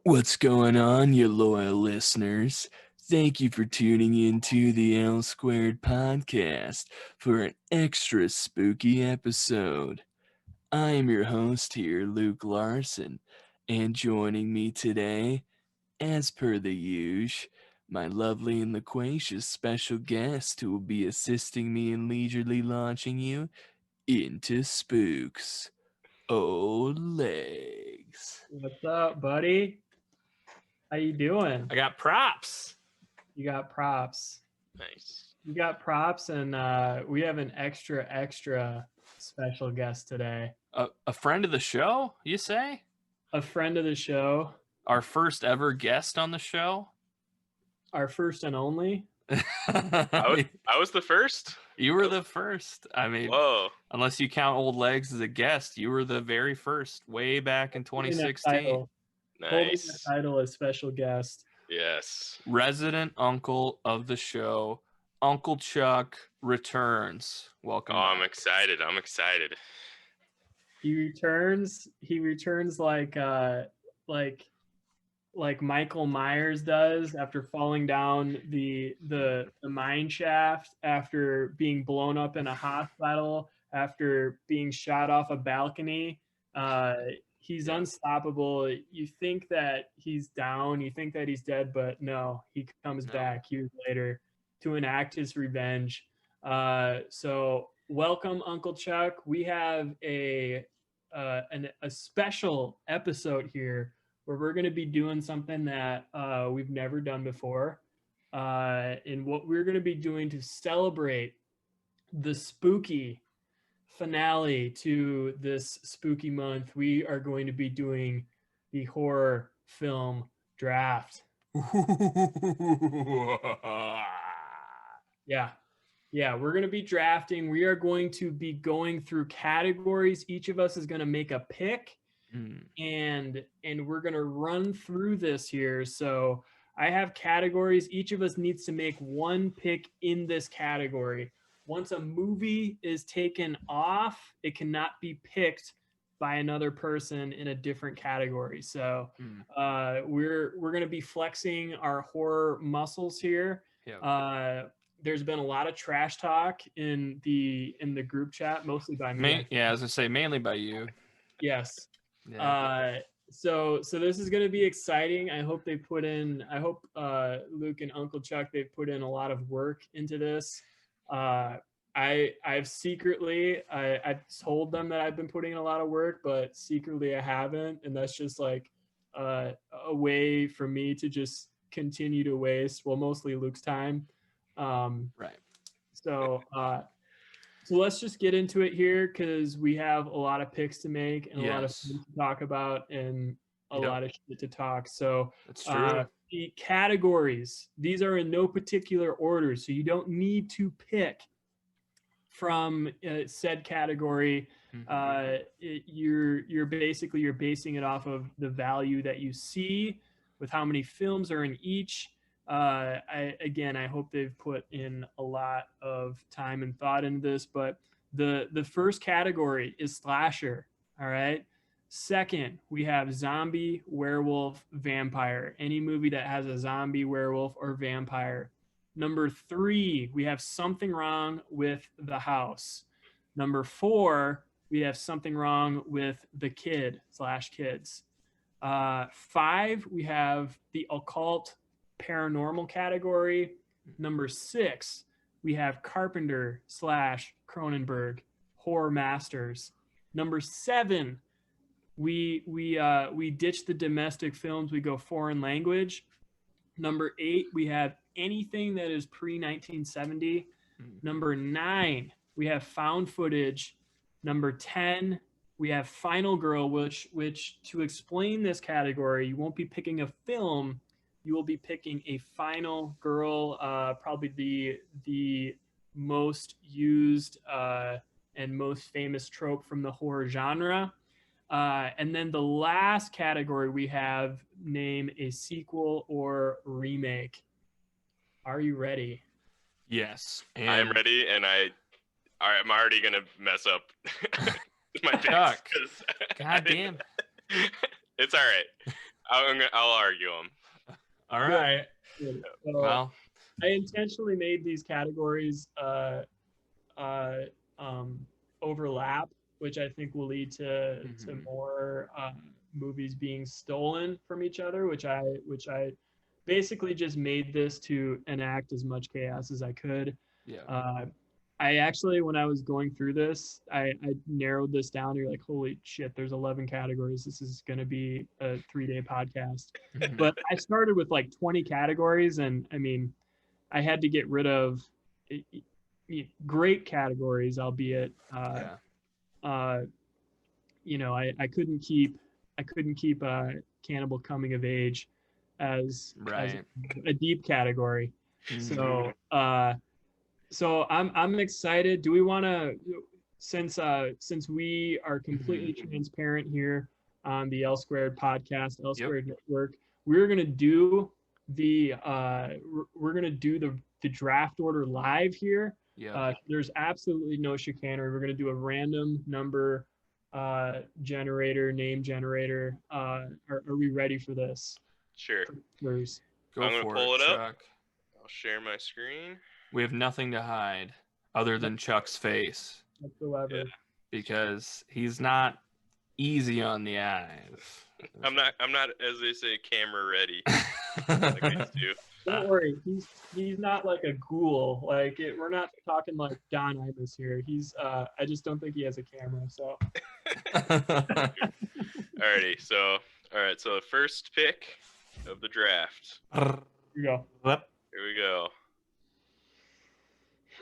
What's going on, you loyal listeners? Thank you for tuning in to the L-Squared podcast for an extra spooky episode. I am your host here, Luke Larson, and joining me today, as per the usual, my lovely and loquacious special guest who will be assisting me in leisurely launching you into spooks. Old legs. What's up, buddy? How you doing? I got props. You got props. Nice. You got props, and we have an extra special guest today. A friend of the show, you say? A friend of the show. Our first ever guest on the show? Our first and only. I was the first? You were the first. I mean, Whoa. unless you count Old Legs as a guest, you were the very first, way back in 2016. Holding the Nice. title as special guest. Yes. Resident uncle of the show, Uncle Chuck returns. Welcome. Oh, I'm back. excited. I'm excited. He returns like Michael Myers does after falling down the mine shaft, after being blown up in a hospital, after being shot off a balcony. He's unstoppable. You think that he's down, you think that he's dead, but no, he comes back years later to enact his revenge. So welcome, Uncle Chuck. We have a special episode here where we're going to be doing something that we've never done before. And what we're going to be doing to celebrate the spooky finale to this spooky month, we are going to be doing the horror film draft. Yeah, we're going to be drafting. We are going to be going through categories. Each of us is going to make a pick. And we're going to run through this here. So I have categories. Each of us needs to make one pick in this category. Once a movie is taken off, it cannot be picked by another person in a different category. So we're going to be flexing our horror muscles here. Yep. There's been a lot of trash talk in the group chat, mostly by me. Yeah, I was gonna say mainly by you. Yes. Yeah. So this is going to be exciting. I hope Luke and Uncle Chuck, they've put in a lot of work into this. I've secretly, I told them that I've been putting in a lot of work, but secretly I haven't. And that's just like a way for me to just continue to waste, well, mostly Luke's time. Right. So let's just get into it here, because we have a lot of picks to make and a lot of things to talk about and a lot of shit to talk. So that's true. The categories, these are in no particular order, so you don't need to pick from said category. You're basing it off of the value that you see with how many films are in each. I hope they've put in a lot of time and thought into this, but the first category is slasher. All right. Second, we have zombie, werewolf, vampire. Any movie that has a zombie, werewolf, or vampire. Number 3, we have something wrong with the house. Number 4, we have something wrong with the kid/kids. 5, we have the occult, paranormal category. Number 6, we have Carpenter/Cronenberg, horror masters. Number 7, we ditch the domestic films, we go foreign language. Number 8, we have anything that is pre-1970. Number 9, we have found footage. Number 10, we have Final Girl, which to explain this category, you won't be picking a film, you will be picking a final girl, probably the most used and most famous trope from the horror genre. And then the last category we have, name a sequel or remake. Are you ready? Yes. I am ready, and I'm already going to mess up my picks. Chuck. God damn. It's all right. I'll argue them. All right. So, Well, I intentionally made these categories overlap, which I think will lead to more movies being stolen from each other. Which I basically just made this to enact as much chaos as I could. yeah. I actually, when I was going through this, I narrowed this down. You're like, holy shit, there's 11 categories. This is going to be a 3-day podcast. But I started with like 20 categories. And I mean, I had to get rid of great categories, albeit, you know, I couldn't keep Cannibal Coming of Age as a deep category. So, so I'm excited. Do we want to, since we are completely transparent here on the L-Squared podcast, L-Squared Network, we're gonna do the draft order live here. There's absolutely no chicanery. We're gonna do a random number generator, name generator. Are we ready for this? Sure. Bruce. I'm gonna pull it up. Chuck. I'll share my screen. We have nothing to hide other than Chuck's face. Whatsoever. Yeah. Because he's not easy on the eyes. I'm not, as they say, camera ready. Like I used to. Don't worry, he's not like a ghoul. Like we're not talking like Don Imus here. He's I just don't think he has a camera. So. Alrighty, so so the first pick of the draft. Here we go. Here we go.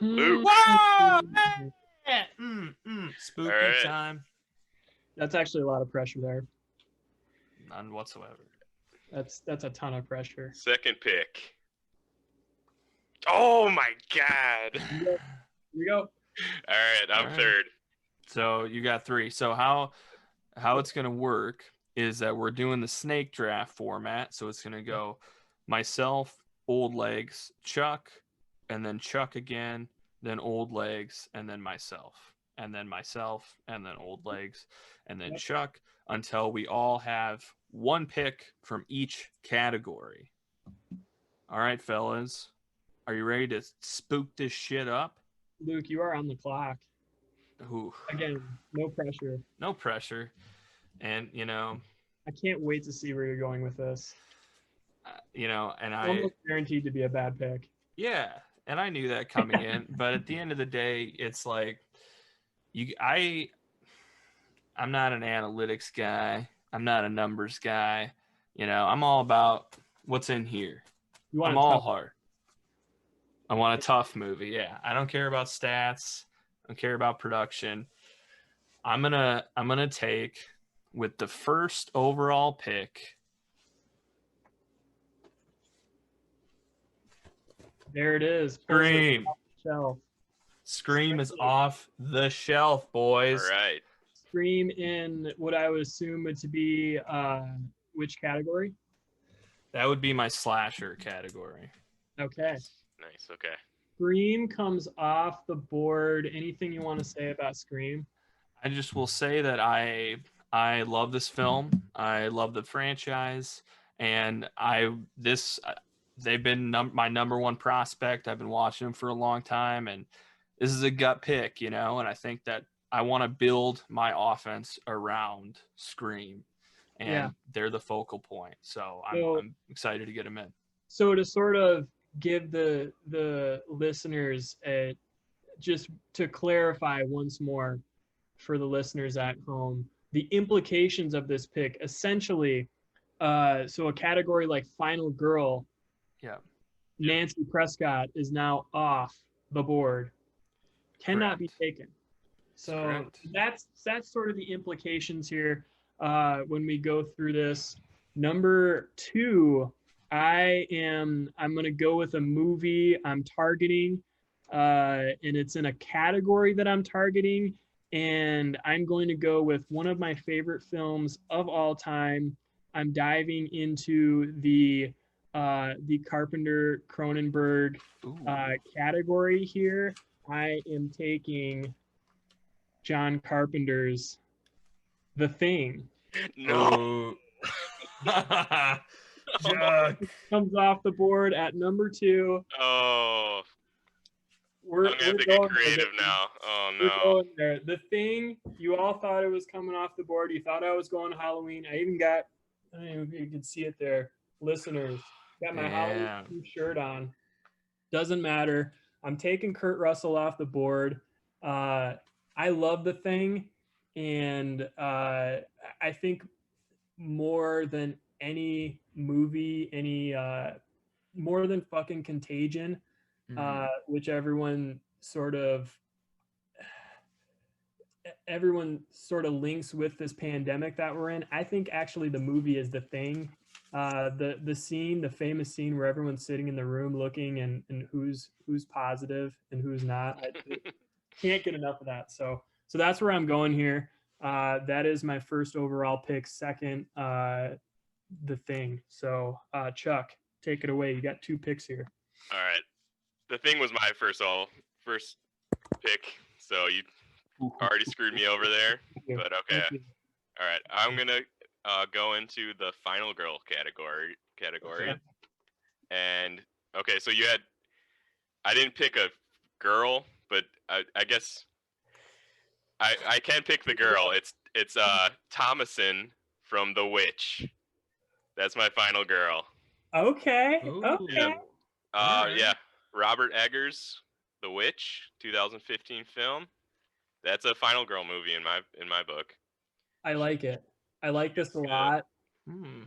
Luke. Whoa! Spooky time. That's actually a lot of pressure there. None whatsoever. That's a ton of pressure. Second pick. Oh my god. Here we go. All right, I'm third. So you got 3. So how it's gonna work is that we're doing the snake draft format. So it's gonna go myself, Old Legs, Chuck, and then Chuck again, then Old Legs, and then myself, and then myself, and then Old Legs, and then Chuck, until we all have one pick from each category. All right, fellas, are you ready to spook this shit up? Luke, you are on the clock. Ooh. Again, no pressure. No pressure. And, you know, I can't wait to see where you're going with this. You know, and almost guaranteed to be a bad pick. Yeah, and I knew that coming in, but at the end of the day, it's like I'm not an analytics guy. I'm not a numbers guy. You know, I'm all about what's in here. I'm all hard. I want a tough movie. Yeah, I don't care about stats. I don't care about production. I'm gonna take with the first overall pick. There it is. Scream. Shelf. Scream is off the shelf, boys. All right. Scream in what I would assume it to be which category? That would be my slasher category. Okay. Nice. Okay. Scream comes off the board. Anything you want to say about Scream? I just will say that I love this film. I love the franchise, and they've been my number one prospect. I've been watching them for a long time, and this is a gut pick, you know. And I think that I want to build my offense around Scream, and they're the focal point. So I'm excited to get them in. So to sort of give the listeners just to clarify once more for the listeners at home, the implications of this pick, essentially, so a category like Final Girl, Nancy Prescott is now off the board, cannot be taken. So that's sort of the implications here when we go through this. Number 2, I'm going to go with a movie I'm targeting, and it's in a category that I'm targeting, and I'm going to go with one of my favorite films of all time. I'm diving into the Carpenter Cronenberg category here. I am taking John Carpenter's The Thing. No. Chuck. Comes off the board at number 2. Oh, We're I'm gonna have to get going there. creative now. Oh We're no. going there. The Thing, you all thought it was coming off the board. You thought I was going to Halloween. I don't know if you can see it there. Listeners, got my Halloween shirt on. Doesn't matter. I'm taking Kurt Russell off the board. I love The Thing. And I think more than any movie, more than fucking Contagion, which everyone sort of links with this pandemic that we're in. I think actually the movie is The Thing. The famous scene where everyone's sitting in the room looking and who's positive and who's not. I can't get enough of that. So that's where I'm going here. That is my first overall pick. Second, The Thing. So Chuck, take it away. You got 2 picks here. All right. The Thing was my first pick, so you already screwed me over there. But okay. All right. I'm gonna go into the final girl category. Okay. And okay, so I didn't pick a girl, but I guess I can pick the girl. It's Thomason from The Witch. That's my final girl. Okay. Ooh. Okay. Yeah. Robert Eggers, The Witch, 2015 film. That's a final girl movie in my book. I like it. I like this a lot. Hmm.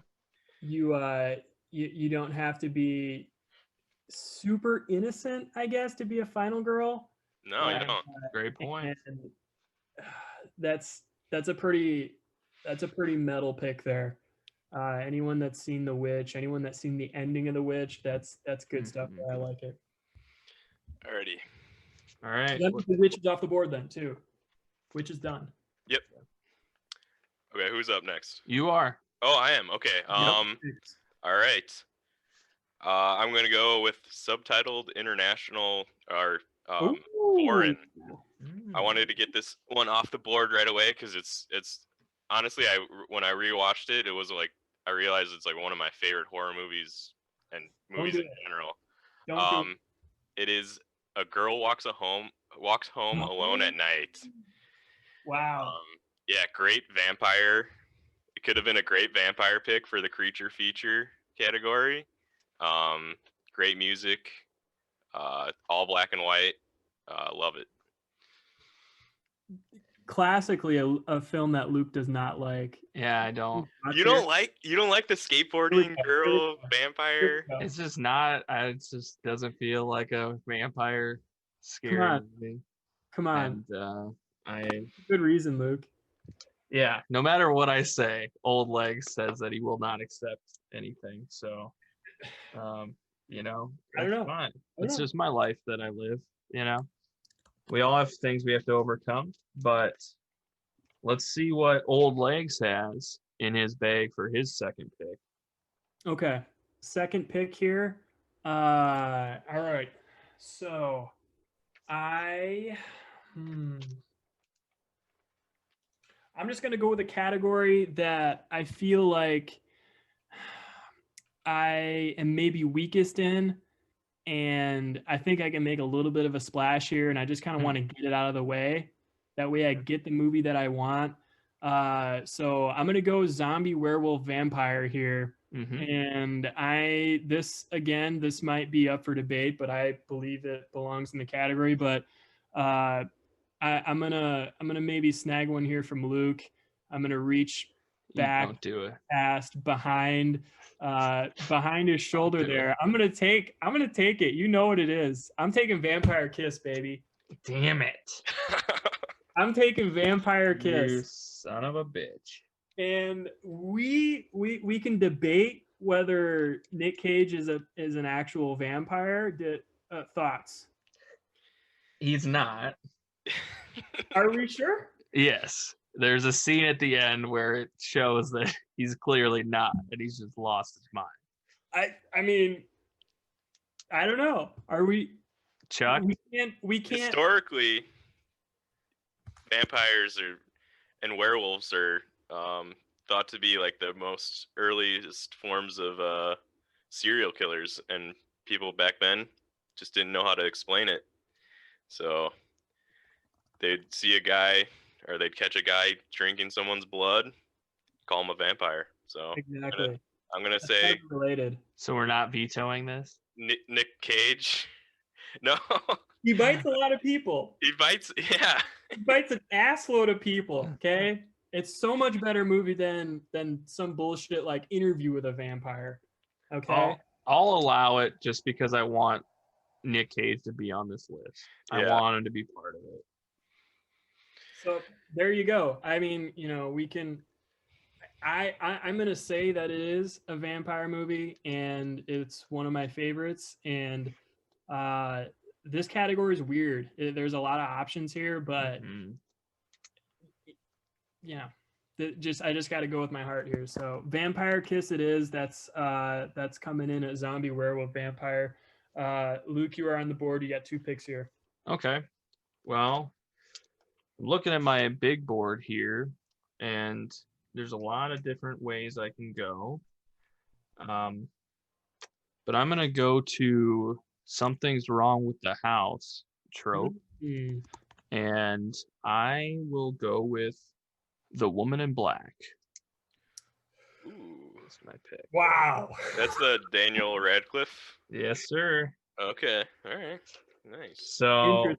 You don't have to be super innocent, I guess, to be a final girl. No, you don't. Great point. And that's a pretty metal pick there. Anyone that's seen The Witch, anyone that's seen the ending of The Witch, that's good stuff. I like it. Alrighty. All right. So The Witch is off the board then too. Witch is done. Yep. Okay, who's up next? You are. Oh, I am. Okay. All right. I'm gonna go with subtitled international or foreign. I wanted to get this one off the board right away because it's honestly when I rewatched it, it was like I realized it's like one of my favorite horror movies and movies in general. Don't do it is A Girl Walks Home Alone at Night. Wow. Yeah, great vampire. It could have been a great vampire pick for the creature feature category. Great music. All black and white. Love it. Classically a film that Luke does not like. Yeah, I don't. You don't like the skateboarding girl vampire? It's just not. It just doesn't feel like a vampire scary movie. Come on. And good reason, Luke. Yeah. No matter what I say, Old Legs says that he will not accept anything. So, you know, I don't know. Fine. It's just my life that I live. You know, we all have things we have to overcome, but let's see what Old Legs has in his bag for his second pick. Okay. Second pick here. All right. So I'm just going to go with a category that I feel like I am maybe weakest in, and I think I can make a little bit of a splash here, and I just kind of want to get it out of the way. That way I get the movie that I want. So I'm going to go zombie, werewolf, vampire here. And this might be up for debate, but I believe it belongs in the category. But I'm gonna maybe snag one here from Luke. I'm gonna reach back, past behind his shoulder there. I'm gonna take it. You know what it is. I'm taking Vampire Kiss, baby. Damn it. I'm taking Vampire Kiss. You son of a bitch. And we can debate whether Nick Cage is an actual vampire. Thoughts? He's not. Are we sure? Yes. There's a scene at the end where it shows that he's clearly not, and he's just lost his mind. I mean, I don't know. Are we, Chuck? We can't. Historically, vampires and werewolves are thought to be like the most earliest forms of serial killers, and people back then just didn't know how to explain it. So they'd see a guy, or they'd catch a guy drinking someone's blood, call him a vampire. So Exactly. I'm gonna That's say related. So we're not vetoing this. Nick Cage. No, He bites a lot of people. he bites. Yeah, He bites an assload of people. Okay, it's so much better movie than some bullshit like Interview with a Vampire. Okay. I'll allow it just because I want Nick Cage to be on this list. I Yeah. want him to be part of it. So there you go. I mean, you know, we can. I'm gonna say that it is a vampire movie, and it's one of my favorites. And this category is weird. There's a lot of options here, but yeah, I just got to go with my heart here. So Vampire Kiss it is. That's coming in at zombie werewolf vampire. Luke, you are on the board. You got 2 picks here. Okay. Well, I'm looking at my big board here, and there's a lot of different ways I can go. But I'm gonna go to Something's Wrong with the House trope, and I will go with The Woman in Black. Ooh, That's my pick. Wow. that's the Daniel Radcliffe. Yes, sir. Okay, all right, nice. So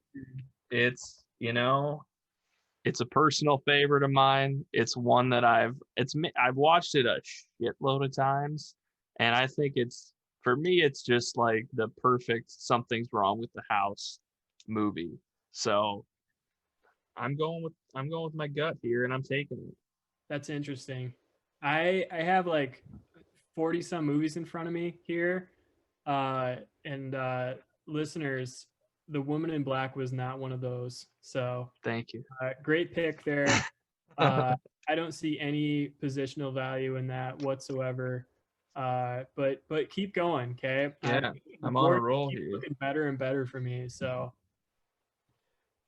it's, you know, it's a personal favorite of mine. It's one that I've watched it a shitload of times, and I think for me it's just like the perfect Something's Wrong with the House movie. So I'm going with my gut here, and I'm taking it. That's interesting. I have like 40 some movies in front of me here, and listeners, The Woman in Black was not one of those. So Thank you. great pick there. I don't see any positional value in that whatsoever. But keep going, okay? Yeah, I'm on a roll keep here. looking better and better for me. So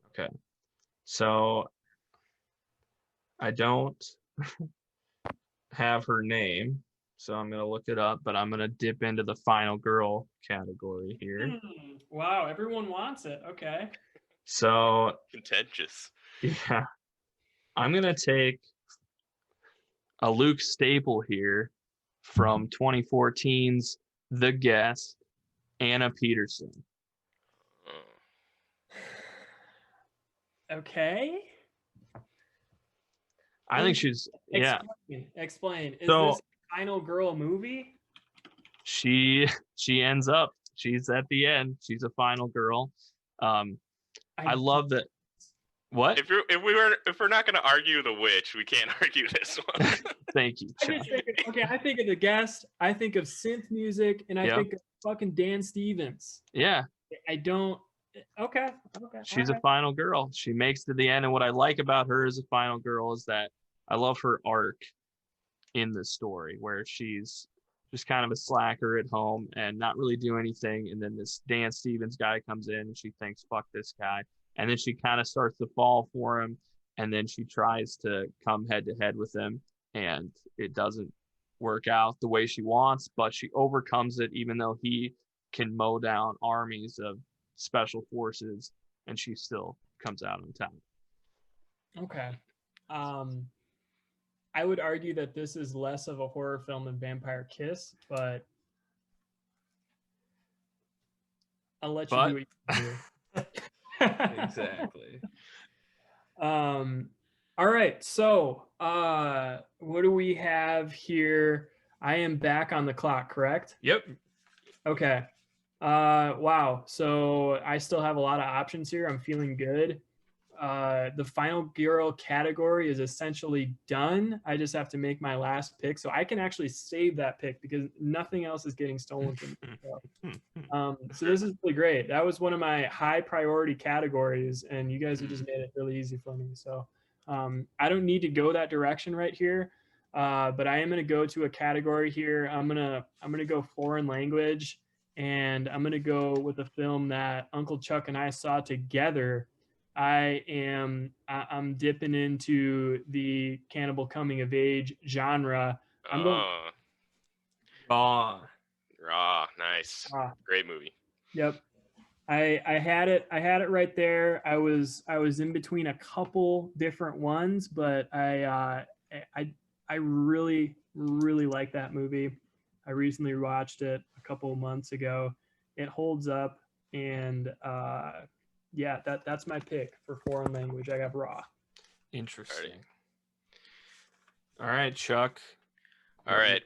Okay. So I don't have her name, so I'm gonna look it up, but I'm gonna dip into the final girl category here. Wow, everyone wants it. Okay. So Contentious. yeah, I'm gonna take a Luke staple here from 2014's The Guest, Anna Peterson. Okay. I think she's Explain. Is So- this a final girl movie? She ends up, she's at the end, she's a final girl. I love that. What? If we're not gonna argue the witch, we can't argue this one. Thank you, Chuck. I think of The Guest, I think of synth music, and I think of fucking Dan Stevens. Yeah, I don't. Okay. she's all a final girl. She makes to the end, and what I like about her as a final girl is that I love her arc in the story, where she's just kind of a slacker at home and not really do anything, and then this Dan Stevens guy comes in, and she thinks, "Fuck this guy," and then she kind of starts to fall for him, and then she tries to come head to head with him, and it doesn't work out the way she wants, but she overcomes it, even though he can mow down armies of special forces, and she still comes out on top. Okay. I would argue that this is less of a horror film than Vampire Kiss, but I'll let you do what you do. Exactly. All right. So, what do we have here? I am back on the clock, correct? Yep. Okay. Wow. So I still have a lot of options here. I'm feeling good. The final girl category is essentially done. I just have to make my last pick, so I can actually save that pick because nothing else is getting stolen from me. So this is really great. That was one of my high priority categories, and you guys have just made it really easy for me. So I don't need to go that direction right here, but I am going to go to a category here. I'm gonna go foreign language, and I'm gonna go with a film that Uncle Chuck and I saw together I'm dipping into the cannibal coming of age genre. I'm going. Raw. Raw, nice. Great movie. Yep. I had it right there. I was in between a couple different ones, but I really like that movie. I recently watched it a couple months ago. It holds up, and yeah, that's my pick for foreign language. I got Raw. Interesting. All right, Chuck. All right.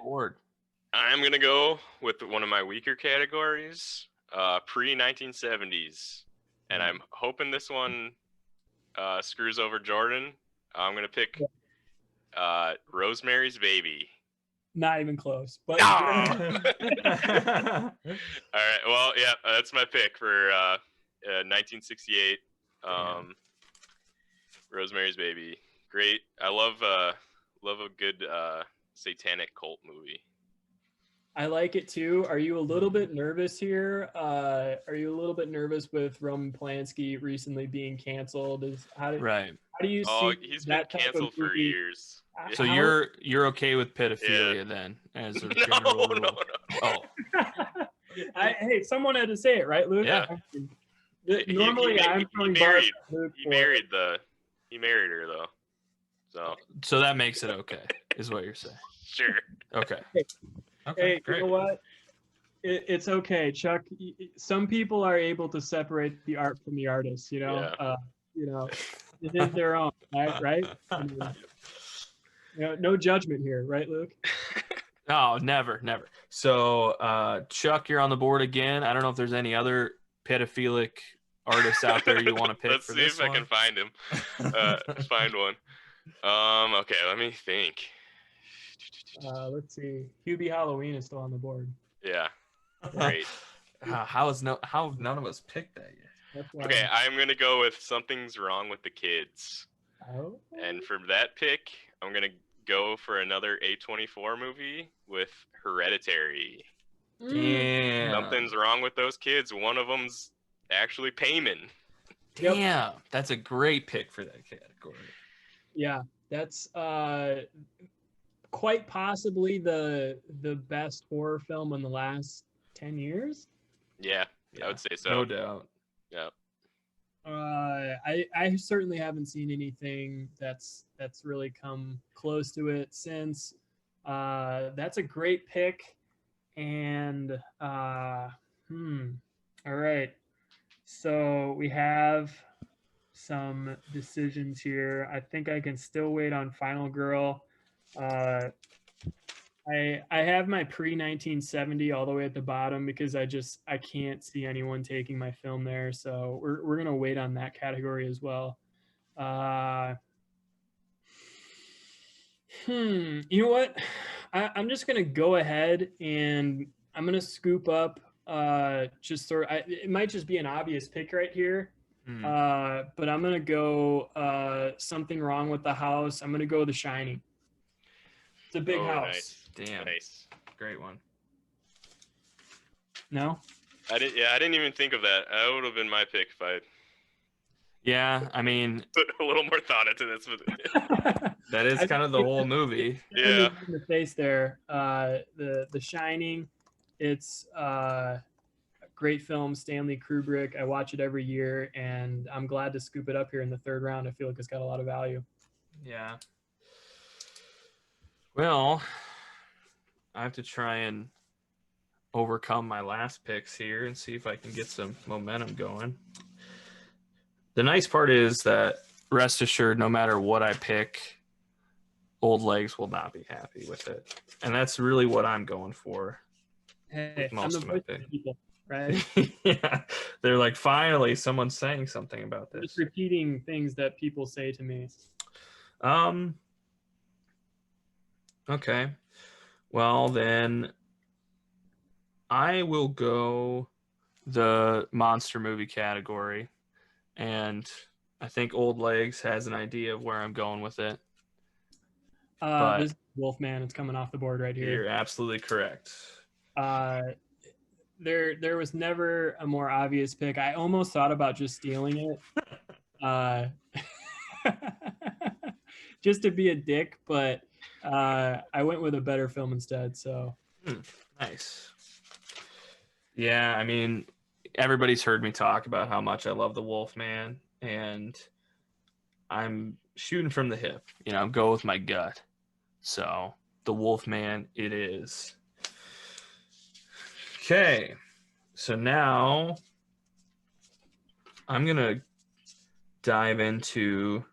I'm gonna go with one of my weaker categories, pre-1970s, and I'm hoping this one screws over Jordan. I'm gonna pick Rosemary's Baby. Not even close. But All right. Well, yeah, that's my pick for 1968. Rosemary's Baby. Great. I love a good satanic cult movie. I like it too. Are you a little bit nervous here? Are you a little bit nervous with Roman Polanski recently being canceled? How do you see he's that been canceled for years. So you're okay with pedophilia then, as a general rule? No. Oh, hey, someone had to say it, right, Luke? Yeah. Normally, I'm throwing bars at Luke. He married her though. So that makes it okay, is what you're saying? Sure. Okay. Hey, great. you know what? It's okay, Chuck. Some people are able to separate the art from the artist. You know, it is their own, right? No judgment here, right, Luke? No, never. So, Chuck, you're on the board again. I don't know if there's any other pedophilic artists out there you want to pick. Let's see if I can find him. Find one. Okay, let me think. Let's see. Hubie Halloween is still on the board. Yeah. Great. How none of us picked that yet? Okay, I'm gonna go with Something's Wrong with the Kids. Oh. And for that pick, I'm gonna go for another A24 movie with Hereditary. Damn. Something's wrong with those kids. One of them's actually Payman. Damn, that's a great pick for that category. Yeah, that's quite possibly the best horror film in the last 10 years. Yeah, I would say so. No doubt. Yeah. I certainly haven't seen anything that's really come close to it since. That's a great pick. And all right. So we have some decisions here. I think I can still wait on Final Girl. I have my pre-1970 all the way at the bottom because I can't see anyone taking my film there. So we're gonna wait on that category as well. You know what? I'm just gonna go ahead and I'm gonna scoop up it might just be an obvious pick right here. But I'm gonna go Something Wrong with the House. I'm gonna go The Shining. It's a big house. Nice. Damn. Nice. Great one. No? I didn't even think of that. That would have been my pick if I Yeah, I mean, put a little more thought into this. that is kind of the whole movie. Yeah. In the face there. The Shining. It's a great film, Stanley Kubrick. I watch it every year, and I'm glad to scoop it up here in the third round. I feel like it's got a lot of value. Yeah. Well, I have to try and overcome my last picks here and see if I can get some momentum going. The nice part is that, rest assured, no matter what I pick, Old Legs will not be happy with it. And that's really what I'm going for. Hey, most I'm of the my voice of pick. people, right? Yeah, they're like, finally, someone's saying something about this. Just repeating things that people say to me. Okay. Well, then I will go the monster movie category, and I think Old Legs has an idea of where I'm going with it. This is Wolfman. It's coming off the board right here. You're absolutely correct. There was never a more obvious pick. I almost thought about just stealing it. just to be a dick, but I went with a better film instead. So Nice. Yeah, I mean, everybody's heard me talk about how much I love the Wolfman, and I'm shooting from the hip. I'm going with my gut. So the Wolfman it is. Okay, so now I'm gonna dive into.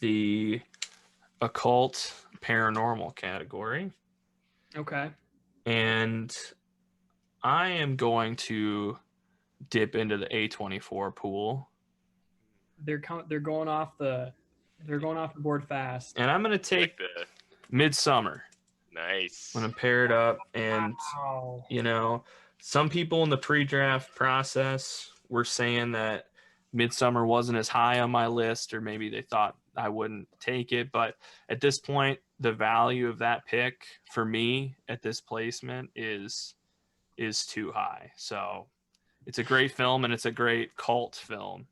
The occult paranormal category. okay. And I am going to dip into the A24 pool. They're going off the board fast. And I'm going to take the Midsummer. Nice. I'm going to pair it up. And, Wow. some people in the pre-draft process were saying that Midsummer wasn't as high on my list, or maybe they thought I wouldn't take it. But at this point, the value of that pick for me at this placement is too high. So it's a great film, and it's a great cult film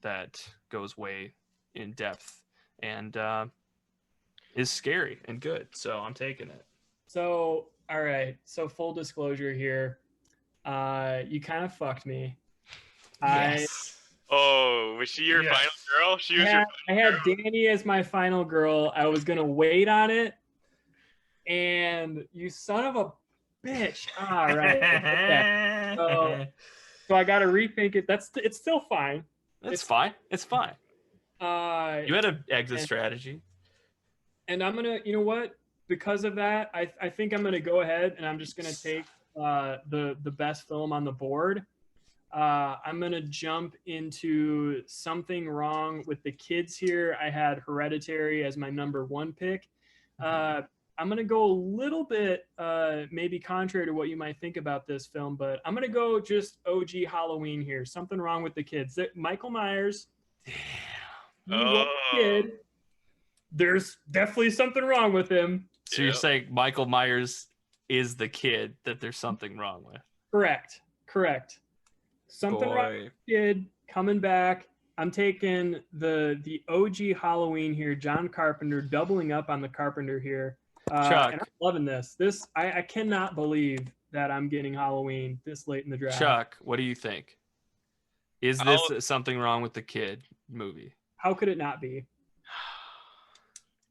that goes way in depth and is scary and good. So I'm taking it. So, all right. So full disclosure here. You kind of fucked me. Yes. Was she your final girl? She was your I had Danny as my final girl. I was gonna wait on it, and you son of a bitch. All right. So I got to rethink it. It's still fine. It's fine. It's fine. You had an exit and, strategy. And I'm gonna, you know what? Because of that, I think I'm gonna go ahead and I'm just gonna take the best film on the board. I'm gonna jump into Something Wrong with the Kids here. I had Hereditary as my number 1 pick. I'm going to go a little bit maybe contrary to what you might think about this film, but I'm going to go just OG Halloween here. Something Wrong with the Kids. Michael Myers. Damn. Kid. There's definitely something wrong with him. So you're saying Michael Myers is the kid that there's something wrong with? Correct. Something wrong with the kid coming back. I'm taking the OG Halloween here. John Carpenter, doubling up on the Carpenter here. Chuck, and I'm loving this. I cannot believe that I'm getting Halloween this late in the draft. Chuck, what do you think? Is this Something Wrong with the Kid movie? How could it not be?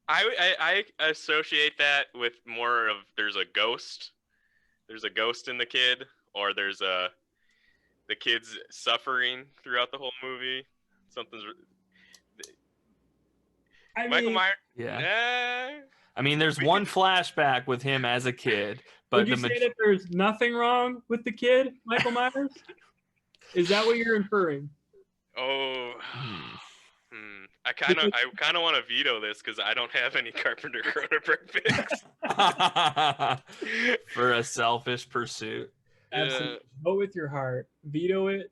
I associate that with more of there's a ghost in the kid, or there's the kid's suffering throughout the whole movie. Michael Myers. Yeah. I mean, there's one flashback with him as a kid, but would you say that there's nothing wrong with the kid, Michael Myers? Is that what you're inferring? Oh, I kind of want to veto this because I don't have any Carpenter Cronenberg picks. For a selfish pursuit. Absolutely. Vote with your heart. Veto it.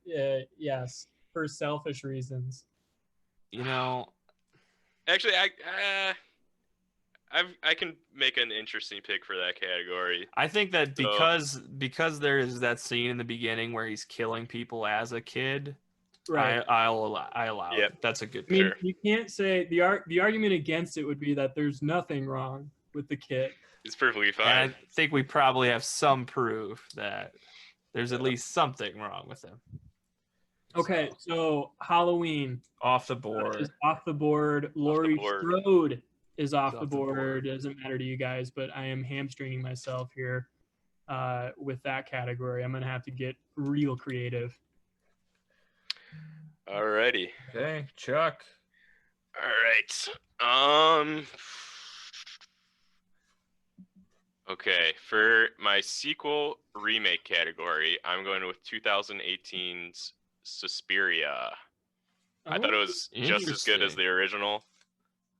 Yes, for selfish reasons. Actually, I can make an interesting pick for that category. I think that because there is that scene in the beginning where he's killing people as a kid, right? I allow it. That's a good pick. You can't say the argument against it would be that there's nothing wrong with the kid. It's perfectly fine. And I think we probably have some proof that there's at least something wrong with him. Okay, so Halloween off the board. Is off the board. Laurie Strode is off the board. Doesn't matter to you guys, but I am hamstringing myself here with that category. I'm gonna have to get real creative. Alrighty. Okay, Chuck. All right. Okay, for my sequel remake category, I'm going with 2018's Suspiria. I thought it was just as good as the original.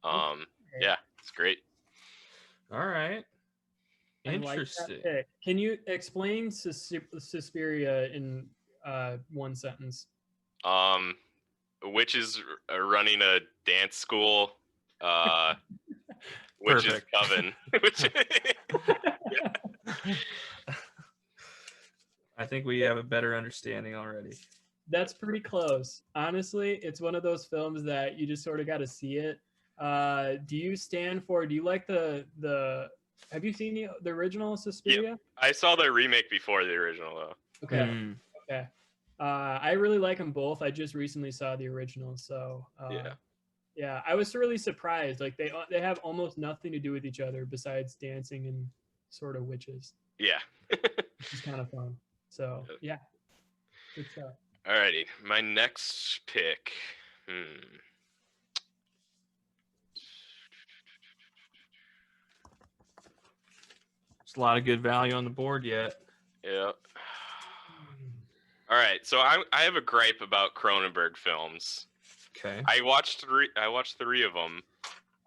Yeah, it's great. All right. Interesting. Like can you explain Suspiria in one sentence? Witches are running a dance school. Witches coven. think we have a better understanding already. That's pretty close. Honestly, it's one of those films that you just sort of got to see it. Do you like the have you seen the original Suspiria? Yep. I saw the remake before the original though. Okay. Okay. I really like them both. I just recently saw the original, so yeah, I was really surprised. Like they have almost nothing to do with each other besides dancing and sort of witches. Yeah. Which is kind of fun. So yeah, good stuff. Alrighty, my next pick. There's a lot of good value on the board yet. Yeah. All right, so I have a gripe about Cronenberg films. Okay. I watched three of them.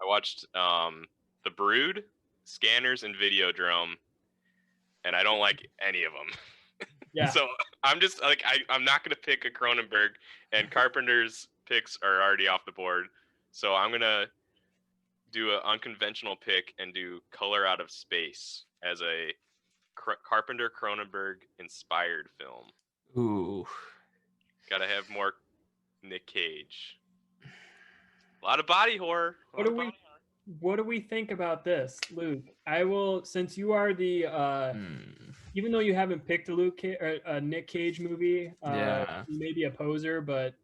I watched The Brood, Scanners, and Videodrome, and I don't like any of them. Yeah. So I'm just like I'm not gonna pick a Cronenberg, and Carpenter's picks are already off the board. So I'm gonna do an unconventional pick and do Color Out of Space as a Carpenter Cronenberg inspired film. Ooh. Gotta have more Nick Cage. A lot of body horror. What do we think about this, Luke? I will, since you are the even though you haven't picked a Nick Cage movie, you may be a poser, but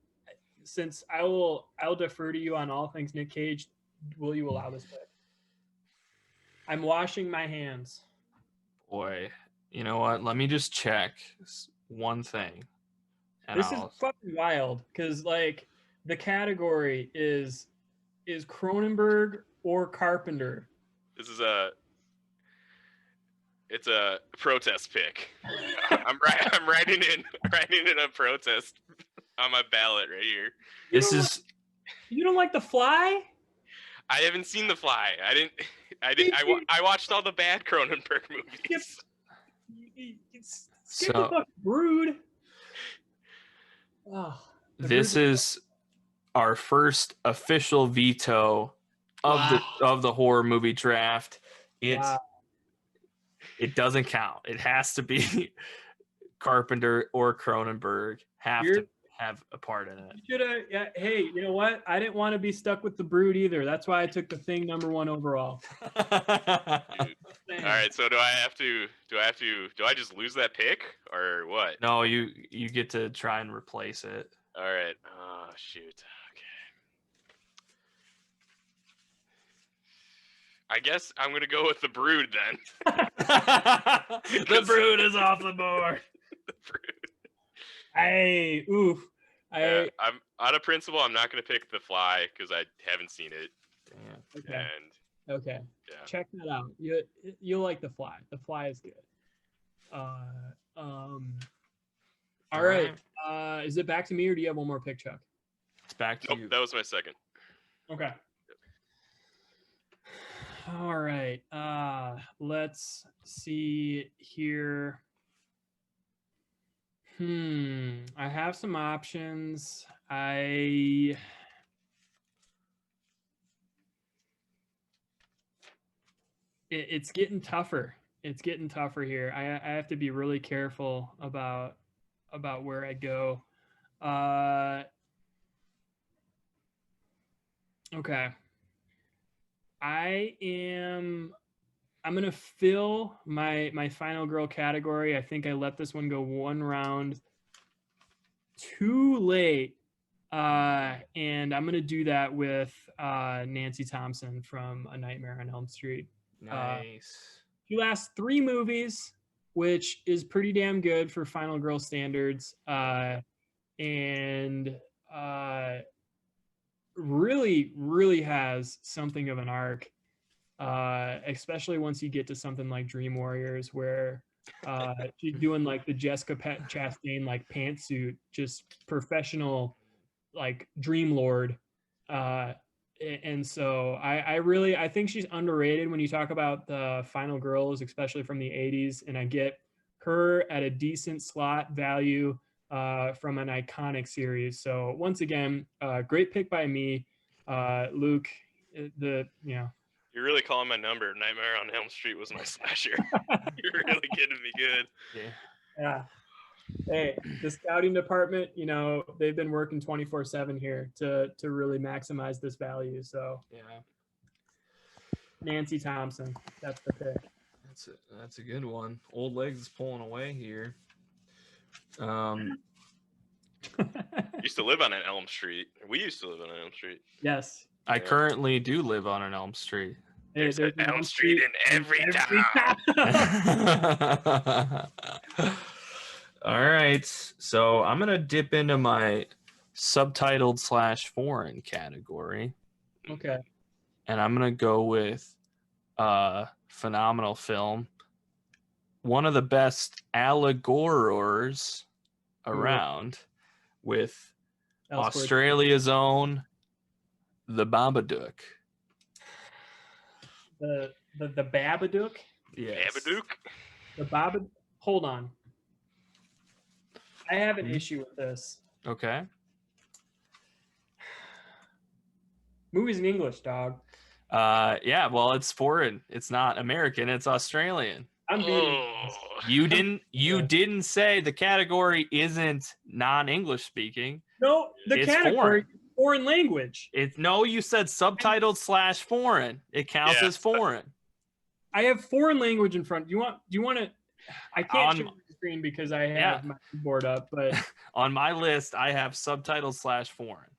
since I'll defer to you on all things Nick Cage, will you allow this pick? I'm washing my hands. Boy, you know what? Let me just check one thing. This is fucking wild because like the category is Cronenberg or Carpenter. This is it's a protest pick. I'm writing in a protest on my ballot right here. You don't like The Fly? I haven't seen The Fly. I watched all the bad Cronenberg movies. Skip the fucking Brood. Oh, this is our first official veto of the horror movie draft. It doesn't count. It has to be Carpenter or Cronenberg to have a part in it. Hey, you know what? I didn't want to be stuck with The Brood either. That's why I took The Thing #1 overall. All right, so do I just lose that pick or what? No, you get to try and replace it. All right. Oh, shoot. Okay. I guess I'm going to go with The Brood then. The Brood is off the board. The Brood. I'm out of principle. I'm not going to pick The Fly because I haven't seen it. Damn. Okay. Yeah. Check that out. You'll like The Fly. The Fly is good. All right. Is it back to me or do you have one more pick, Chuck? It's back to you. That was my second. Okay. All right. Let's see here. I have some options. It's getting tougher. It's getting tougher here. I have to be really careful about where I go. Okay. I'm gonna fill my final girl category. I think I let this one go one round too late. And I'm gonna do that with Nancy Thompson from A Nightmare on Elm Street. Nice. She lasts 3 movies, which is pretty damn good for final girl standards. And really, really has something of an arc, especially once you get to something like Dream Warriors, where she's doing like the Jessica Chastain like pantsuit, just professional like Dream Lord. And so I think she's underrated when you talk about the final girls, especially from the 80s. And I get her at a decent slot value from an iconic series. So once again, great pick by me, Luke. You're really calling my number. Nightmare on Elm Street was my slasher. You're really getting me good. Yeah. Hey, the scouting department, you know, they've been working 24/7 here to really maximize this value. So Yeah, Nancy Thompson, that's the pick. that's a good one. Old Legs is pulling away here. Used to live on an Elm Street. We used to live on an Elm Street. Yes. I currently do live on an Elm Street. Hey, There's an Elm Street in every town. All right, so I'm gonna dip into my subtitled / foreign category, Okay. and I'm gonna go with phenomenal film, one of the best allegorors around, with L-Squared. Australia's own The Babadook. The Babadook. Yes. Babadook. The Babadook. Hold on. I have an issue with this. Okay. Movie's in English, dog. Yeah, well, it's foreign. It's not American. It's Australian. I'm beating. Oh. You didn't. You Yeah. didn't say the category isn't non-English speaking. No, the It's category foreign language. It's no. You said subtitled / foreign. It counts Yeah. as foreign. I have foreign language in front. Do you want to? I can't On- share the screen because I have Yeah. my keyboard up, but On my list, I have subtitled / foreign.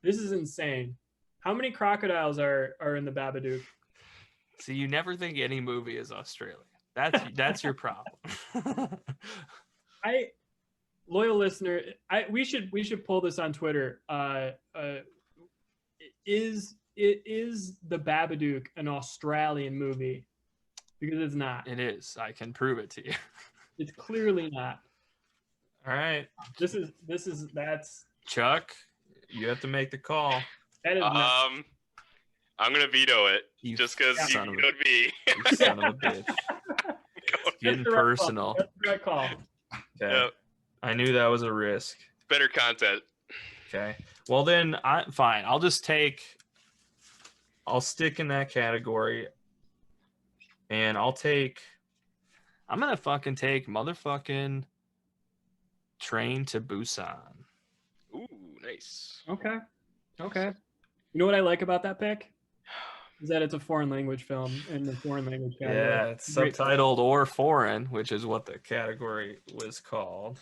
this is insane. How many crocodiles are in the Babadook? See, you never think any movie is Australian. That's your problem. Loyal listener, we should pull this on Twitter. Is the Babadook an Australian movie? Because it's not. It is. I can prove it to you. It's clearly not. All right, That's Chuck, you have to make the call. that is not. I'm gonna veto it You just because you son of a- vetoed me. You son of a bitch. It's getting That's the right call. personal. That's the right call. Okay. Yep. I knew that was a risk. Better content. Okay. Well then, fine. I'll stick in that category, and I'm gonna fucking take motherfucking Train to Busan. Ooh, nice. Okay. You know what I like about that pick? Is that it's a foreign language film in the foreign language category. Yeah, it's Great. subtitled or foreign, which is what the category was called.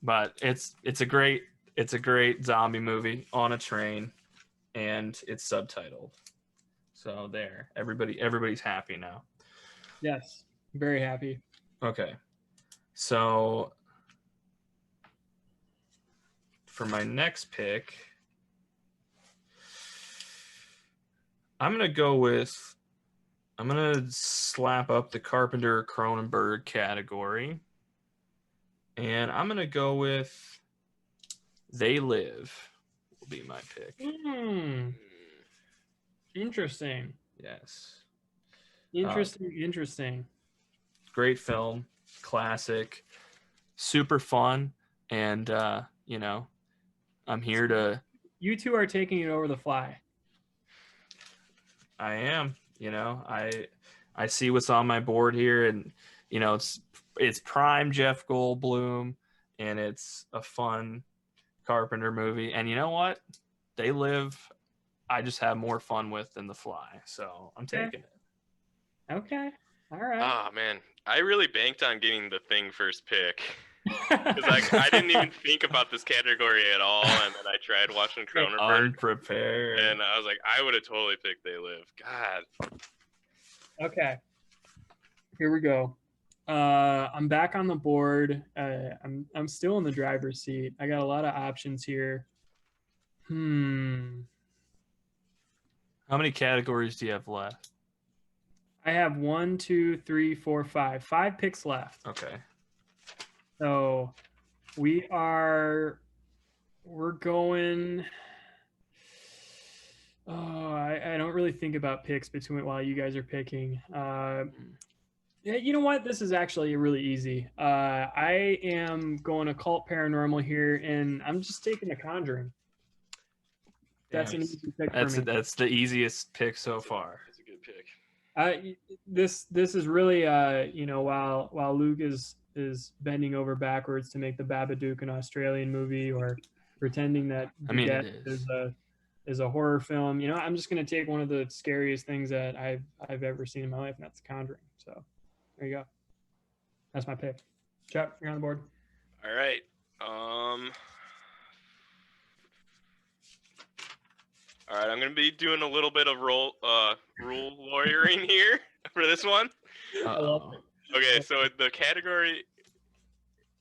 But it's a great zombie movie on a train, and it's subtitled. So there, everybody's happy now. Yes, very happy. Okay, so for my next pick, I'm gonna slap up the Carpenter Cronenberg category, and I'm gonna go with They Live will be my pick. Interesting. Yes. Interesting. Great film, classic, super fun, and I'm here to. You two are taking it over The Fly. I am. I see what's on my board here, and it's prime Jeff Goldblum, and it's a fun Carpenter movie. And you know what? They Live. I just have more fun with than The Fly, so I'm taking it. Okay. All right. Ah, man, I really banked on getting the Thing first pick. Because I didn't even think about this category at all, and then I tried watching Cronenberg, Unprepared. and I was like, I would have totally picked They Live. God. Okay. Here we go. I'm back on the board. I'm still in the driver's seat. I got a lot of options here. How many categories do you have left? I have 1, 2, 3, 4, 5. 5 picks left. Okay. So we're going. Oh, I don't really think about picks while you guys are picking. Yeah, you know what? This is actually really easy. I am going occult paranormal here, and I'm just taking The Conjuring. That's an easy pick for me. That's the easiest pick so far. It's a good pick. This is really while Luke is bending over backwards to make the Babadook an Australian movie or pretending that I mean, Dead it is. is a horror film. I'm just gonna take one of the scariest things that I've ever seen in my life, and that's The Conjuring. So there you go. That's my pick. Chuck, you're on the board. All right. All right, I'm gonna be doing a little bit of rule lawyering here for this one. I love it. Okay, so the category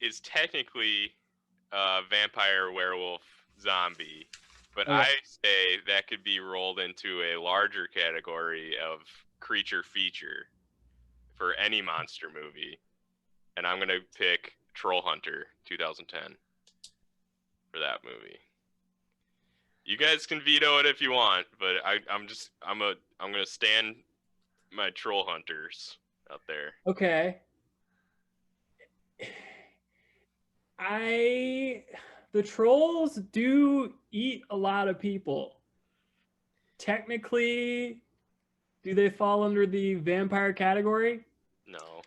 is technically vampire, werewolf, zombie, but Okay. I say that could be rolled into a larger category of creature feature for any monster movie, and I'm gonna pick Troll Hunter 2010 for that movie. You guys can veto it if you want, but I'm gonna stand my Troll Hunters out there. Okay. The trolls do eat a lot of people. Technically, do they fall under the vampire category? No.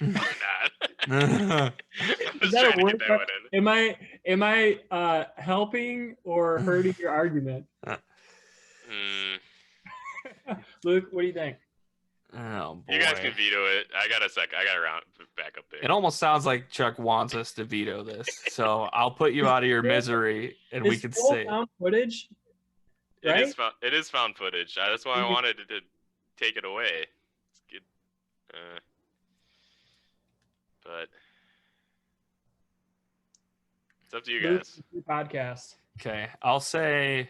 Not. Is that a word? Am I helping or hurting your argument? Luke, what do you think? Oh boy. You guys can veto it. I got a round back up there. It almost sounds like Chuck wants us to veto this, so I'll put you out of your misery, and we can say found footage. Right? It is found footage. That's why I wanted to take it away. It's good. But it's up to you guys. Podcast. Okay, I'll say.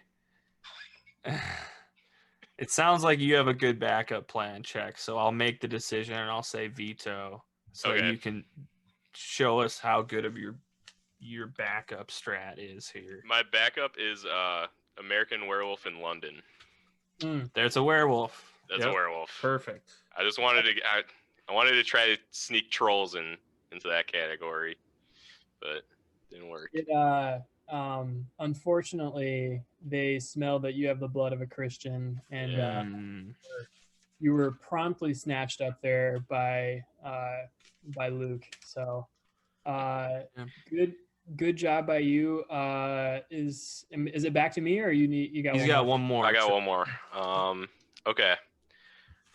It sounds like you have a good backup plan, Check. So I'll make the decision and I'll say veto, so Okay. you can show us how good of your backup strat is here. My backup is American Werewolf in London. There's a werewolf. That's a werewolf. Perfect. I just wanted to. I wanted to try to sneak trolls into that category, but didn't work. Unfortunately, they smell that you have the blood of a Christian, and you were promptly snatched up there by Luke. So, good job by you. Is it back to me, or you got? He's got one more. I got one more. Okay,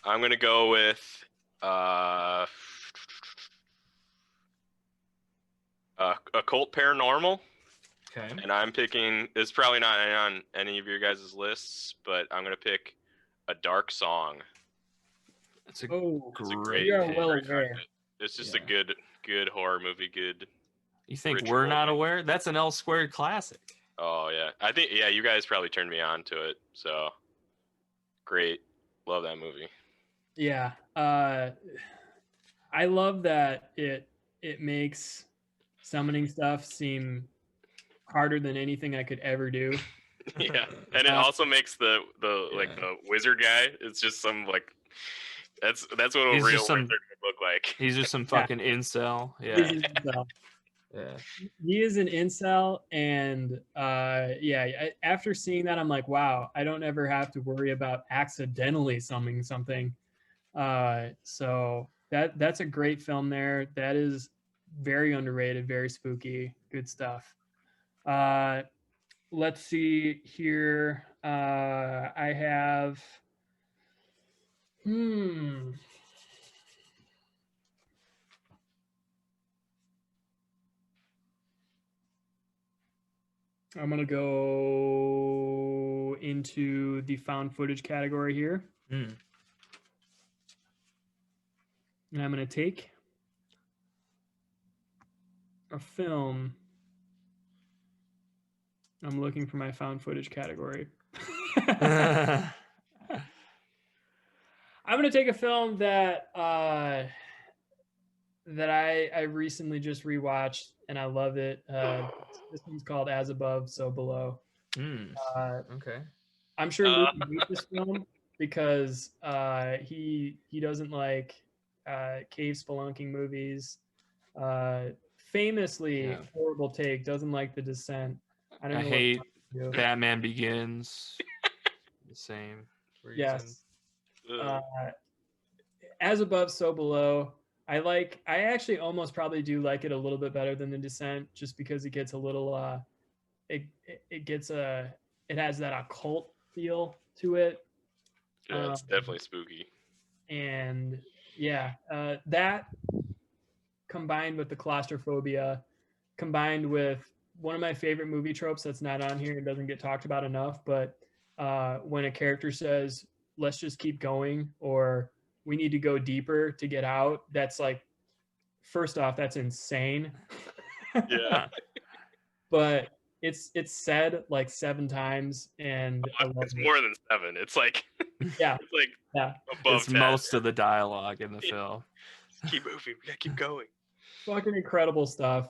I'm gonna go with Occult Paranormal. Okay. And I'm picking. It's probably not on any of your guys' lists, but I'm gonna pick A Dark Song. That's a great. You are well aware. It's just a good horror movie. Good. You think we're not aware? That's an L-Squared classic. Oh yeah, I think you guys probably turned me on to it. So great, love that movie. Yeah, I love that it makes summoning stuff seem harder than anything I could ever do. Yeah, and it also makes the wizard guy. It's just some that's what a real wizard would look like. He's just some fucking incel. Yeah. Yeah. He is an incel, and after seeing that, I'm like, wow, I don't ever have to worry about accidentally summoning something. So that's a great film there. That is very underrated, very spooky, good stuff. Let's see here. I have I'm gonna go into the found footage category here. And I'm gonna take a film. I'm looking for my found footage category. I'm gonna take a film that I recently just rewatched and I love it. This one's called As Above, So Below. Okay. I'm sure Luke hates this film because he doesn't like cave spelunking movies. Famously horrible take. Doesn't like The Descent. I hate Batman Begins. The same reasons. Yes. As above, so below. I actually almost probably do like it a little bit better than the Descent, just because it gets a little it has that occult feel to it. Yeah, it's definitely spooky. And yeah, that combined with the claustrophobia, combined with one of my favorite movie tropes that's not on here and doesn't get talked about enough, but when a character says, let's just keep going, or we need to go deeper to get out, that's like, first off, that's insane. Yeah. But it's said like 7 times, and It's more than 7. It's like yeah, it's like yeah, above It's 10. most of the dialogue in the film. Keep moving. We gotta keep going. fucking incredible stuff.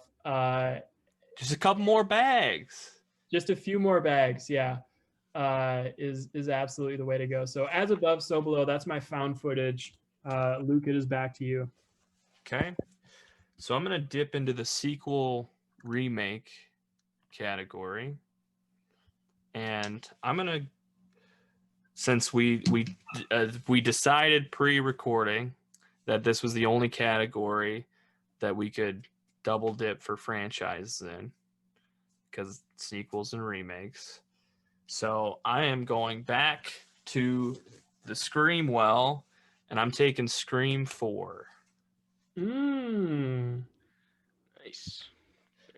Just a couple more bags. Just a few more bags, yeah, is absolutely the way to go. So as above, so below. That's my found footage. Luke, it is back to you. Okay. So I'm going to dip into the sequel remake category. And I'm going to, since we decided pre-recording that this was the only category that we could double dip for franchises in, because sequels and remakes. So I am going back to the Scream well, and I'm taking Scream 4. Mm, Nice.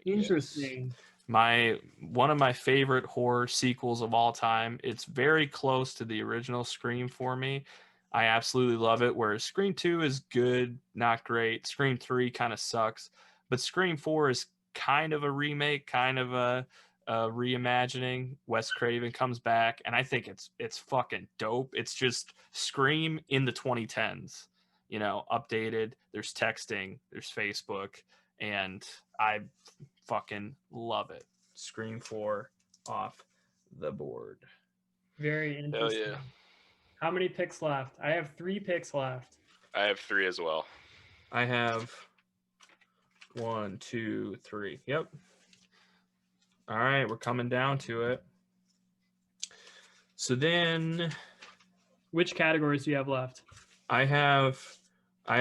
interesting. One of my favorite horror sequels of all time. It's very close to the original Scream for me. I absolutely love it. Whereas Scream 2 is good, not great. Scream 3 kind of sucks. But Scream 4 is kind of a remake, kind of a reimagining. Wes Craven comes back, and I think it's fucking dope. It's just Scream in the 2010s, updated. There's texting, there's Facebook, and I fucking love it. Scream 4 off the board. Very interesting. Hell yeah. How many picks left? I have 3 picks left. I have 3 as well. I have 1, 2, 3. Yep. All right, we're coming down to it. So then, which categories do you have left? I have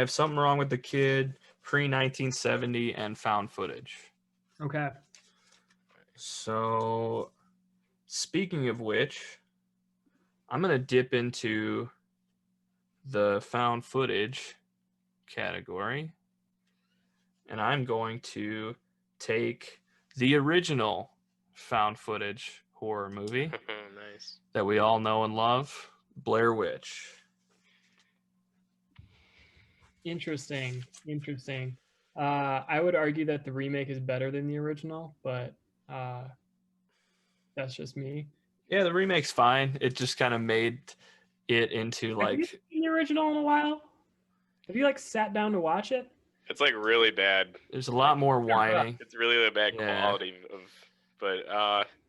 Something Wrong with the Kid, pre-1970, and found footage. Okay. So, speaking of which, I'm going to dip into the found footage category, and I'm going to take the original found footage horror movie Nice. that we all know and love, Blair Witch. Interesting. I would argue that the remake is better than the original, but that's just me. Yeah, the remake's fine. It just kind of made it into Have you seen the original in a while? Have you sat down to watch it? It's really bad. There's a lot more whining. It's really bad quality but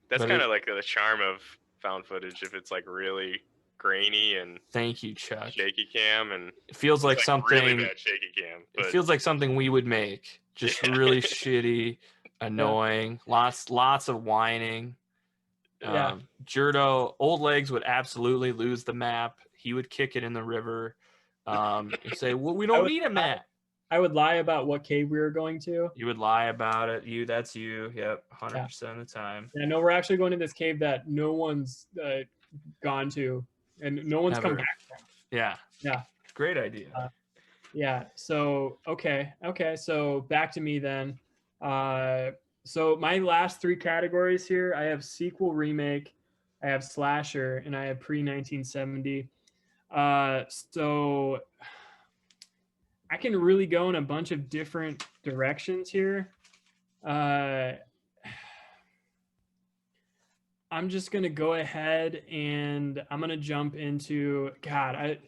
that's kind of the charm of found footage. If it's really grainy and thank you, Chuck. Shaky cam, and it feels like something really bad shaky cam. But... It feels like something we would make. Just really shitty, annoying, lots of whining. Yeah. Jerdo, Old Legs would absolutely lose the map. He would kick it in the river. And say, "Well, we don't need a map." I would lie about what cave we were going to. You would lie about it. That's you. Yep, 100% of the time. Yeah, no, we're actually going to this cave that no one's gone to, and no one's come back from. Yeah. Great idea. Yeah. So okay. So back to me then. So my last 3 categories here, I have sequel, remake, I have slasher, and I have pre-1970. So I can really go in a bunch of different directions here. I'm just going to go ahead and I'm going to jump into, I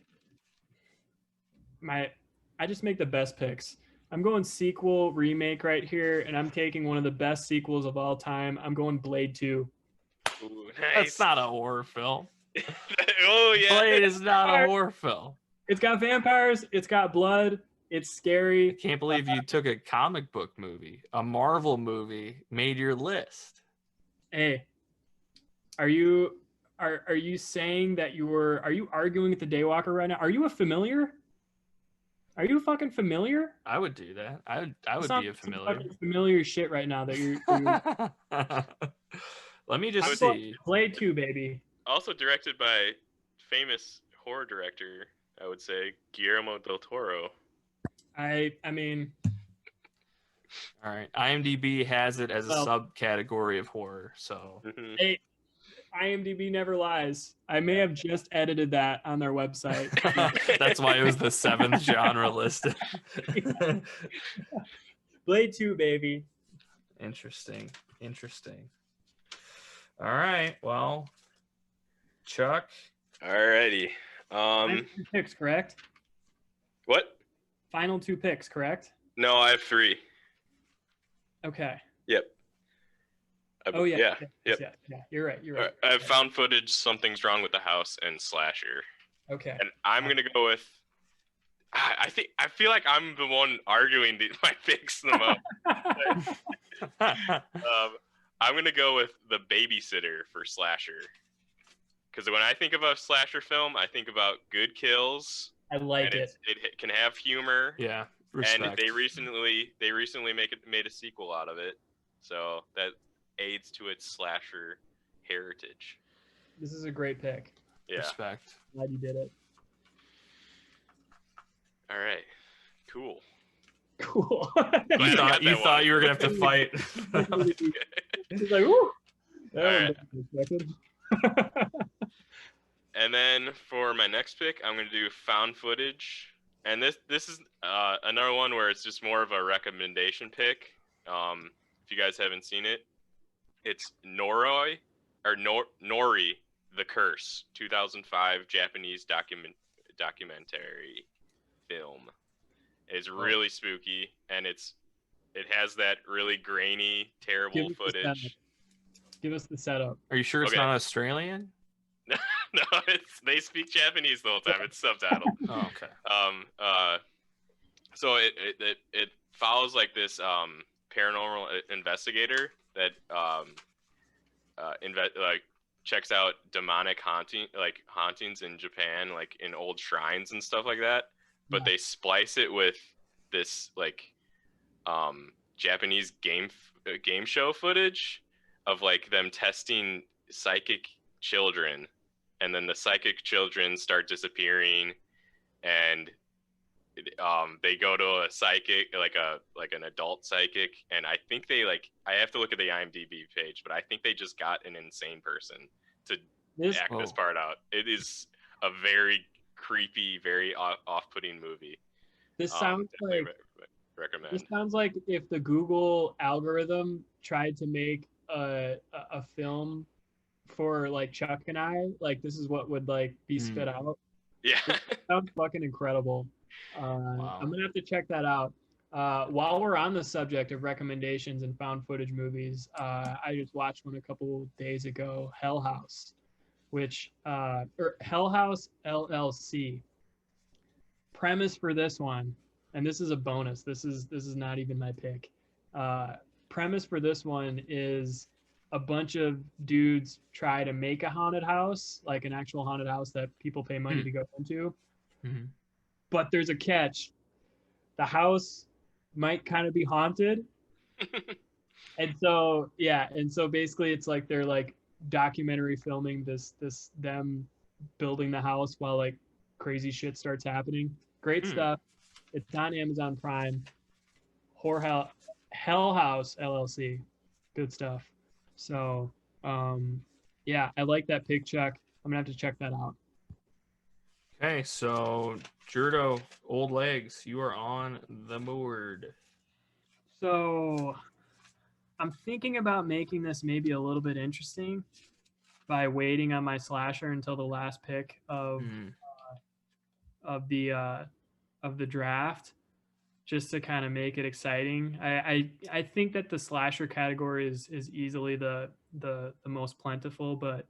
just make the best picks. I'm going sequel, remake right here, and I'm taking one of the best sequels of all time. I'm going Blade 2. Ooh, nice. That's not a horror film. Oh, yeah. Blade is not a horror film. It's got vampires. It's got blood. It's scary. I can't believe you took a comic book movie, a Marvel movie, made your list. Hey, are you are you saying that are you arguing with the Daywalker right now? Are you a familiar? Are you a fucking familiar? I would do that. I would It's be a not some familiar. fucking familiar shit right now that you're Let me just I'm see. Play 2, baby. Also directed by famous horror director, I would say, Guillermo del Toro. I mean, All right. IMDb has it as a Well- subcategory of horror. So Mhm. hey, IMDb never lies. I may have just edited that on their website. that's why it was the 7th genre listed. Blade 2, baby. Interesting. All right. Well, Chuck. Alrighty. Final 2 picks, correct? What? Final 2 picks, correct? No, I have 3. Okay. Yep. Oh yeah. Yeah. Yes, Yep. yeah. You're right. You're right. I have found footage. Something's wrong with the house and slasher. Okay. And I'm gonna go with. I feel like I'm the one arguing my picks the most. I'm gonna go with The Babysitter for slasher. Because when I think of a slasher film, I think about good kills. I like and it. It can have humor. Yeah. Respect. And they recently made a sequel out of it, so that aids to its slasher heritage. This is a great pick. Yeah. Respect. Glad you did it. All right. Cool. Cool. You got that thought one. you were gonna have to fight. He's like, ooh. Alright. That And then for my next pick, I'm gonna do found footage, and this is another one where it's just more of a recommendation pick. If you guys haven't seen it, it's Nori, The Curse, 2005 Japanese documentary film. It's really spooky, and it has that really grainy, terrible footage. Give us the setup. Are you sure it's Okay. not Australian? No, they speak Japanese the whole time. It's subtitled. Oh, okay. So it follows like this paranormal investigator that checks out demonic hauntings in Japan, like in old shrines and stuff like that. But Yeah. they splice it with this Japanese game show footage of like them testing psychic children, and then the psychic children start disappearing, and they go to a psychic, like an adult psychic, and I think I have to look at the IMDb page, but I think they just got an insane person to act this part out. It is a very creepy, very off-putting movie. This sounds like recommend. This sounds like if the Google algorithm tried to make a film for like Chuck and I, like this is what would like be spit out. Yeah. It sounds fucking incredible. Wow. I'm gonna have to check that out. While we're on the subject of recommendations and found footage movies, I just watched one a couple days ago, Hell House, or Hell House LLC. Premise for this one, and this is a bonus. This is not even my pick. Premise for this one is a bunch of dudes try to make a haunted house, like an actual haunted house that people pay money to go into. Mm-hmm. But there's a catch. The house might kind of be haunted. And so basically it's like they're like documentary filming them building the house while like crazy shit starts happening. Great stuff. It's on Amazon Prime. Hell House LLC. Good stuff. So yeah, I like that pick, Chuck. I'm gonna have to check that out. Okay, so Jurdo, Old Legs, you are on the board. So I'm thinking about making this maybe a little bit interesting by waiting on my slasher until the last pick of the draft, just to kind of make it exciting. I think that the slasher category is easily the most plentiful, but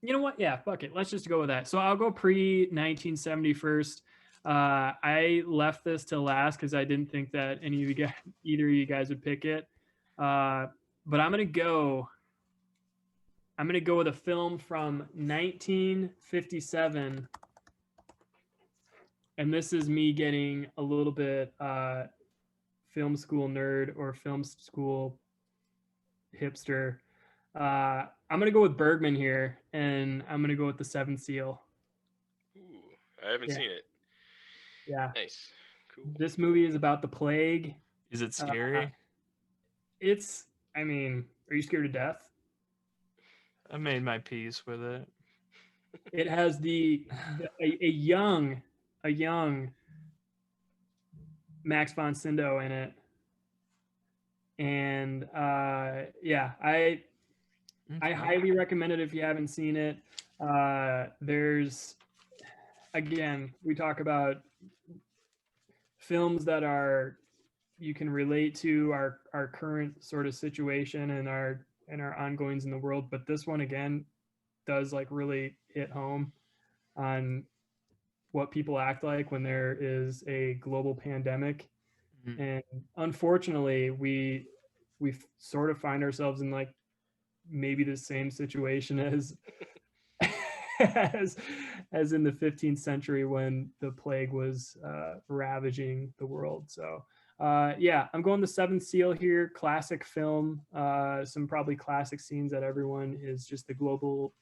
you know what? Yeah, fuck it. Let's just go with that. So I'll go pre-1970 first. I left this to last because I didn't think that either of you guys would pick it. But I'm gonna go I'm going to go with a film from 1957. And this is me getting a little bit film school nerd or film school hipster. I'm going to go with Bergman here, and I'm going to go with The Seventh Seal. Ooh, I haven't seen it. Yeah. Nice. Cool. This movie is about the plague. Is it scary? I mean, are you scared to death? I made my peace with it. It has a young Max von Sydow in it, and yeah, I highly recommend it if you haven't seen it. There's, again, we talk about films that are you can relate to our current sort of situation and our ongoings in the world, but this one again does like really hit home on what people act like when there is a global pandemic. Mhm. And unfortunately we sort of find ourselves in like maybe the same situation as as in the 15th century when the plague was ravaging the world. So yeah, I'm going The Seventh Seal here. Classic film. Some probably classic scenes that everyone is just the global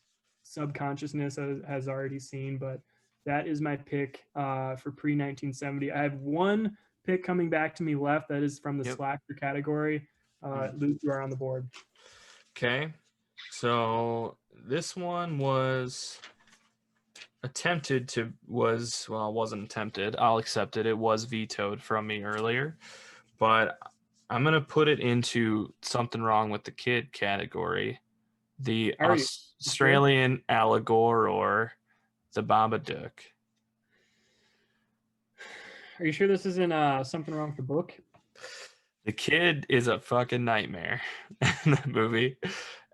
subconsciousness has already seen. But that is my pick for pre 1970. I have one pick coming back to me left that is from the slacker category. Luke, you are on the board. Okay. So this one was well, it wasn't attempted. I'll accept it. It was vetoed from me earlier, but I'm going to put it into something wrong with the kid category. The Australian Allegor or the Babadook. Are you sure this isn't something wrong with the book? The kid is a fucking nightmare in the movie.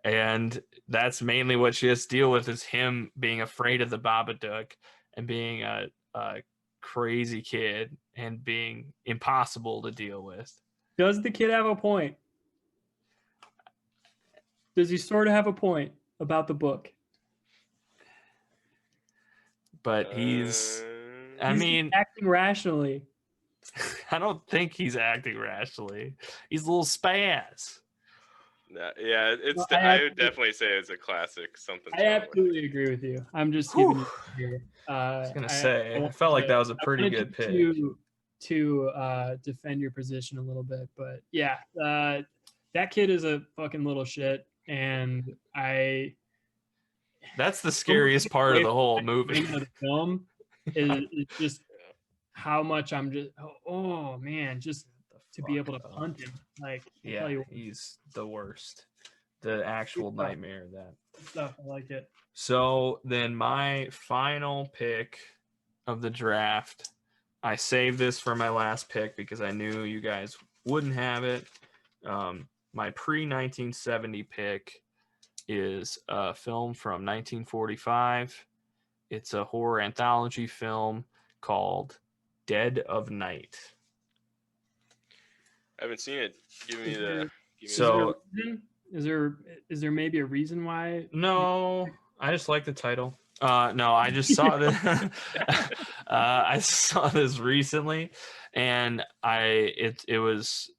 And that's mainly what she has to deal with is him being afraid of the Babadook and being a crazy kid and being impossible to deal with. Does the kid have a point? Does he sort of have a point about the book? But he's acting rationally. I don't think he's acting rationally. He's a little spaz. Yeah, I would definitely say it's a classic. I absolutely agree with you. I'm just giving you here. I was gonna say, I felt like that was a pretty good pick. To defend your position a little bit, but yeah, that kid is a fucking little shit, and that's the scariest part of the whole movie. Of the film is just how much I'm just oh man, just to be able to punt him. Like, yeah, he's the worst. The actual nightmare of that stuff. I like it. So then my final pick of the draft, I saved this for my last pick because I knew you guys wouldn't have it. My pre-1970 pick is a film from 1945. It's a horror anthology film called Dead of Night. I haven't seen it. Give me the. Is there maybe a reason why? No, I just like the title. No, I just saw this. I saw this recently, and it's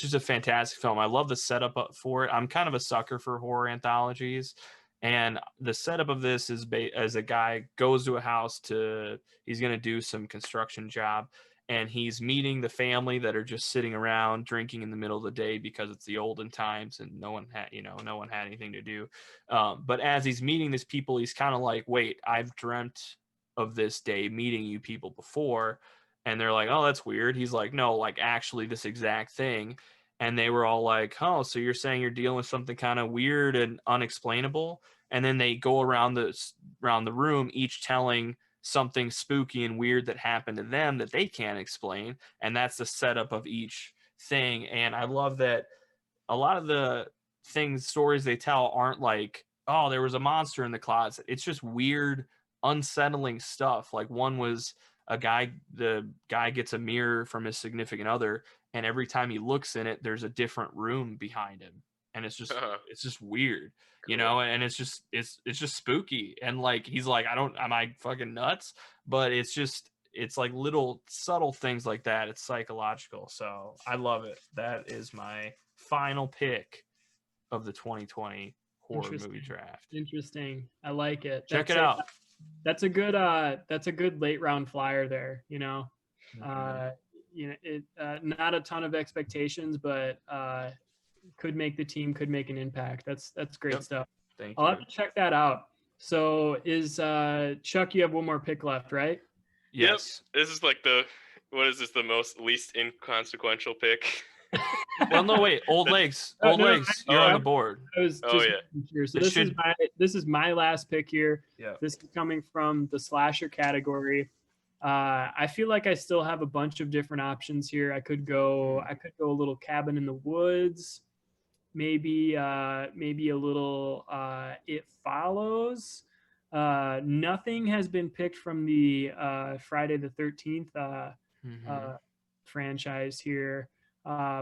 just a fantastic film. I love the setup for it. I'm kind of a sucker for horror anthologies, and the setup of this is as a guy goes to a house he's going to do some construction job, and he's meeting the family that are just sitting around drinking in the middle of the day because it's the olden times and no one had anything to do. But as he's meeting these people, he's kind of like, wait, I've dreamt of this day meeting you people before. And they're like, oh, that's weird. He's like, no, like actually this exact thing. And they were all like, oh, so you're saying you're dealing with something kind of weird and unexplainable. And then they go around the room, each telling something spooky and weird that happened to them that they can't explain, and that's the setup of each thing. And I love that a lot of the stories they tell aren't like, oh, there was a monster in the closet. It's just weird, unsettling stuff. Like one was the guy gets a mirror from his significant other, and every time he looks in it, there's a different room behind him. and it's just weird, you know, and it's just spooky, and like he's like, am I fucking nuts? But it's like little subtle things like that. It's psychological, so I love it. That is my final pick of the 2020 horror movie draft. Interesting. I like it. Check it out. That's a good late round flyer there, you know. You know, it not a ton of expectations, but could make the team, could make an impact. That's great stuff. Thank I'll you. have to check that out. So is Chuck, you have one more pick left, right? Yes. Yep. This is like the most least inconsequential pick? Well, no, wait. Old Legs. Old Legs. You're on the board. I was just here. So this is my last pick here. Yeah. This is coming from the slasher category. I feel like I still have a bunch of different options here. I could go a little Cabin in the Woods, maybe a little It Follows. Nothing has been picked from the Friday the 13th franchise here.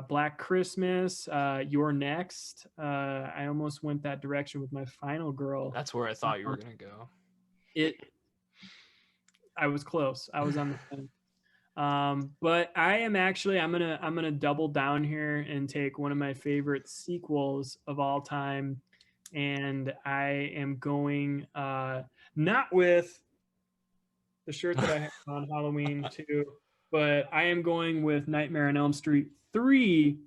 Black Christmas, You're Next. I almost went that direction with my final girl. That's where I thought you were gonna go. I was close. I was on the fence. But I'm gonna double down here and take one of my favorite sequels of all time, and I am going not with the shirt that I have on Halloween 2, but I am going with Nightmare on Elm Street 3,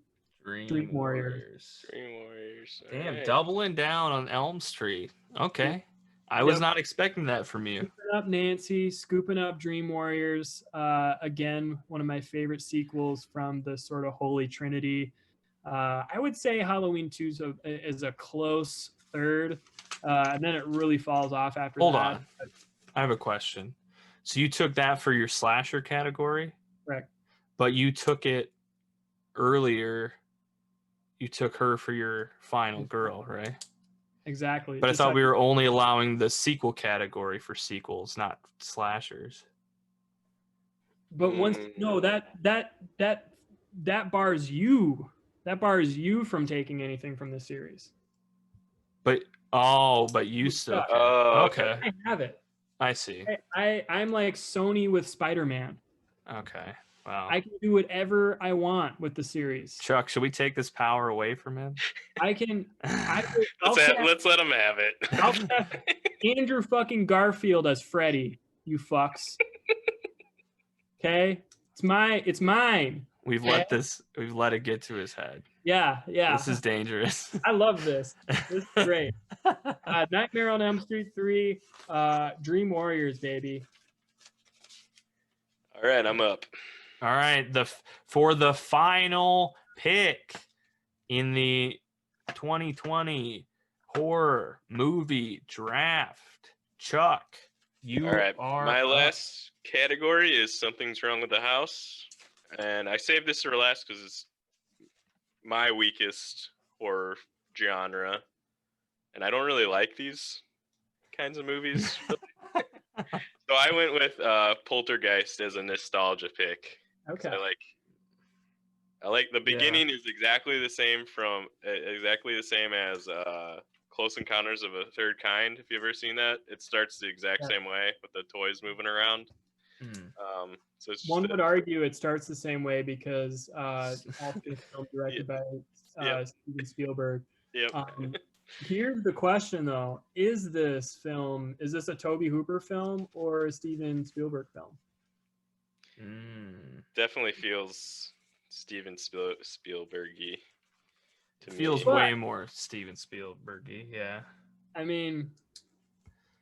Dream Warriors. Dream Warriors. Damn, right. doubling down on Elm Street. Okay. I was not expecting that from you. Scooping up Nancy, scooping up Dream Warriors. Again, one of my favorite sequels from the sort of Holy Trinity. I would say Halloween 2 is a close third, and then it really falls off after that. Hold on. I have a question. So you took that for your slasher category? Correct. But you took it earlier. You took her for your final girl, right? Exactly. But I thought we were only allowing the sequel category for sequels, not slashers. But that bars you. That bars you from taking anything from the series. But you still can. Okay. I have it. I see. I'm like Sony with Spider-Man. Okay. Wow. I can do whatever I want with the series. Chuck, should we take this power away from him? I can. Let's let him have it. I'll have Andrew fucking Garfield as Freddy. You fucks. Okay, it's mine. We've let it get to his head. Yeah. This is dangerous. I love this. This is great. Nightmare on Elm Street 3, Dream Warriors, baby. All right, I'm up. All right, for the final pick in the 2020 horror movie draft, Chuck, you are my last category is Something's Wrong with the House, and I saved this for last because it's my weakest horror genre, and I don't really like these kinds of movies. So I went with Poltergeist as a nostalgia pick. Okay. I like the beginning is exactly the same as Close Encounters of a Third Kind. If you've ever seen that, it starts the exact same way with the toys moving around. So it's one would argue it starts the same way because it's film directed by Steven Spielberg. Yep. Here's the question though: is this a Tobe Hooper film or a Steven Spielberg film? Definitely feels Steven Spielbergy. It feels way more Steven Spielbergy, yeah. I mean,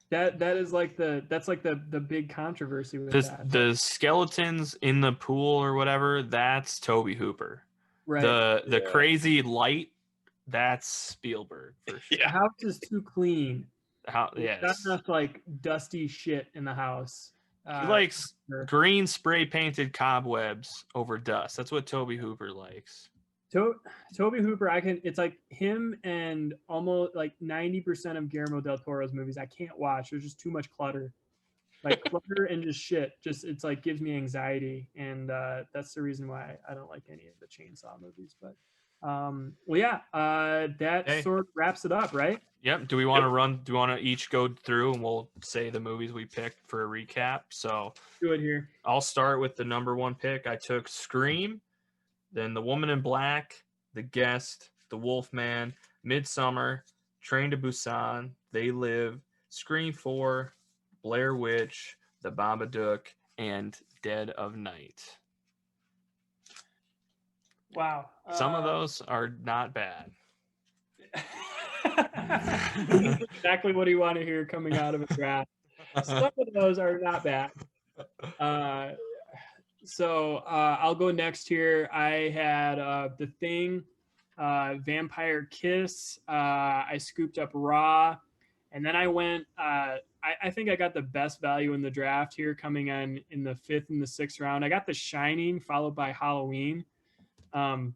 that's like the big controversy with that. The skeletons in the pool or whatever, that's Tobe Hooper. Right. The crazy light, that's Spielberg for sure. The house is too clean. Yes. That's not like dusty shit in the house. He likes green spray painted cobwebs over dust. That's what Tobe Hooper likes. Tobe Hooper, it's like him and almost like 90% of Guillermo del Toro's movies I can't watch. There's just too much clutter. Like clutter and just shit. It's like gives me anxiety. And that's the reason why I don't like any of the Chainsaw movies. But That Hey. sort of wraps it up, right? Yep. Do we want to each go through and we'll say the movies we picked for a recap? So Do it here. I'll start with the number 1 pick. I took Scream, then The Woman in Black, The Guest, The Wolfman, Midsummer, Train to Busan, They Live, Scream 4, Blair Witch, The Babadook, and Dead of Night. Wow. Some of those are not bad. Exactly what you want to hear coming out of a draft. Some of those are not bad. So I'll go next here. I had The Thing, Vampire Kiss. I scooped up Raw, and then I went. I think I got the best value in the draft here, coming on in the 5th and the 6th round. I got The Shining, followed by Halloween. Tell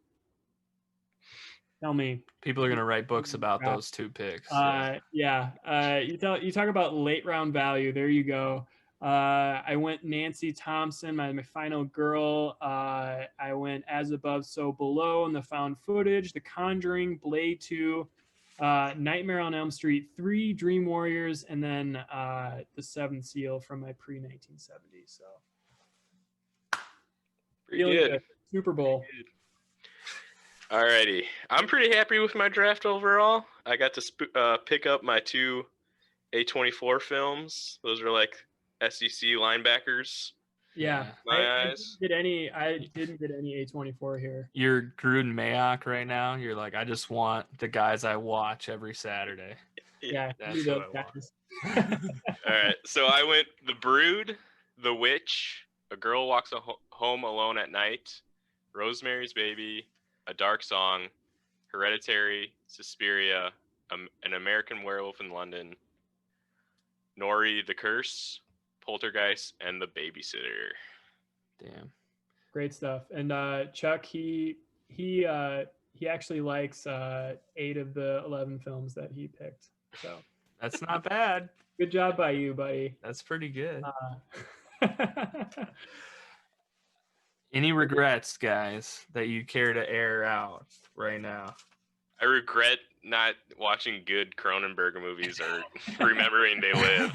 me. People are going to write books about those 2 picks. You talk about late round value. There you go. I went Nancy Thompson, my final girl. I went As Above, So Below, and the found footage, The Conjuring, Blade 2, Nightmare on Elm Street 3, Dream Warriors, and then The Seventh Seal from my pre-1970s. So Pretty good. Super Bowl. Alrighty, I'm pretty happy with my draft overall. I got to pick up my 2 A24 films. Those are like SEC linebackers. Yeah, My eyes. I didn't get any A24 here. You're Gruden Mayock right now. You're like, I just want the guys I watch every Saturday. Yeah, That's those what I guys. All right, so I went The Brood, The Witch, A Girl Walks Home Alone at Night, Rosemary's Baby, A Dark Song, Hereditary, Suspiria, An American Werewolf in London, Nori, The Curse, Poltergeist, and The Babysitter. Damn. Great stuff. And Chuck, he actually likes 8 of the 11 films that he picked. So That's not bad. Good job by you, buddy. That's pretty good. Uh, Any regrets, guys, that you care to air out right now? I regret not watching good Cronenberg movies or remembering They Live.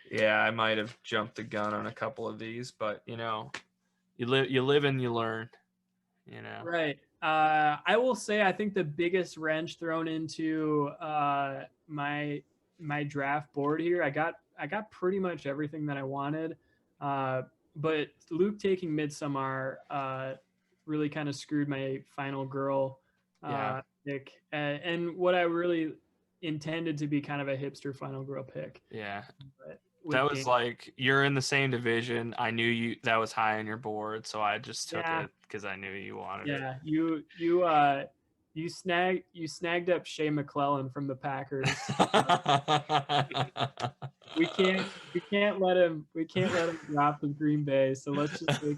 Yeah, I might have jumped the gun on a couple of these, but you live and you learn. Right. I will say I think the biggest wrench thrown into my draft board here. I got pretty much everything that I wanted, but Luke taking Midsommar really kind of screwed my final girl pick, and what I really intended to be kind of a hipster final girl pick. Yeah. That was like, you're in the same division. I knew that was high on your board, so I just took it because I knew you wanted it. Yeah, you snagged up Shea McClellan from the Packers. we can't let him drop with Green Bay. So let's just take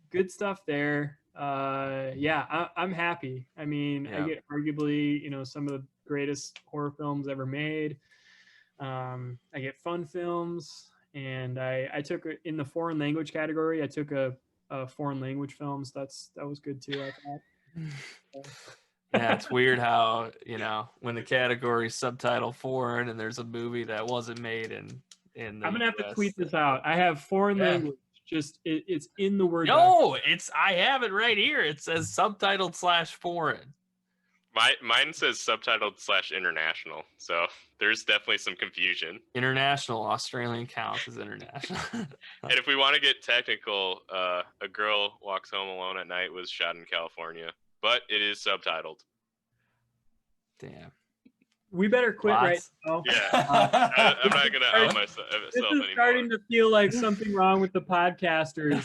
good stuff there. I'm happy. I mean, I get arguably, some of the greatest horror films ever made. I get fun films, and I took in the foreign language category. I took a foreign language films. That was good too, I thought. Yeah, it's weird how when the category is subtitle foreign and there's a movie that wasn't made in the I'm gonna have US. to tweet this out. I have foreign language. Just it's in the word. No, I have it right here. It says subtitled /foreign. Mine says subtitled /international, so there's definitely some confusion. International, Australian counts as international. And if we want to get technical, A Girl Walks Home Alone at Night was shot in California, but it is subtitled. Damn. We better quit right now. Yeah, I'm not gonna out myself This is anymore. starting to feel like something wrong with the podcasters.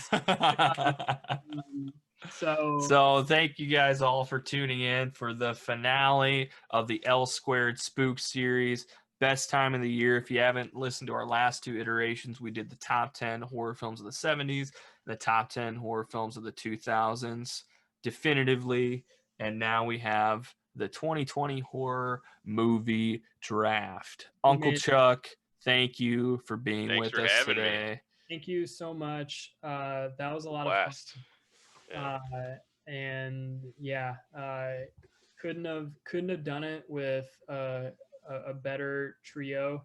So thank you guys all for tuning in for the finale of the L-Squared Spook Series. Best time of the year. If you haven't listened to our last 2 iterations, we did the top 10 horror films of the 70s, the top 10 horror films of the 2000s definitively, and now we have the 2020 horror movie draft. Uncle Chuck, thank you for being with us today. Thank you so much. That was a lot Blast. of fun. And yeah, couldn't have done it with a better trio,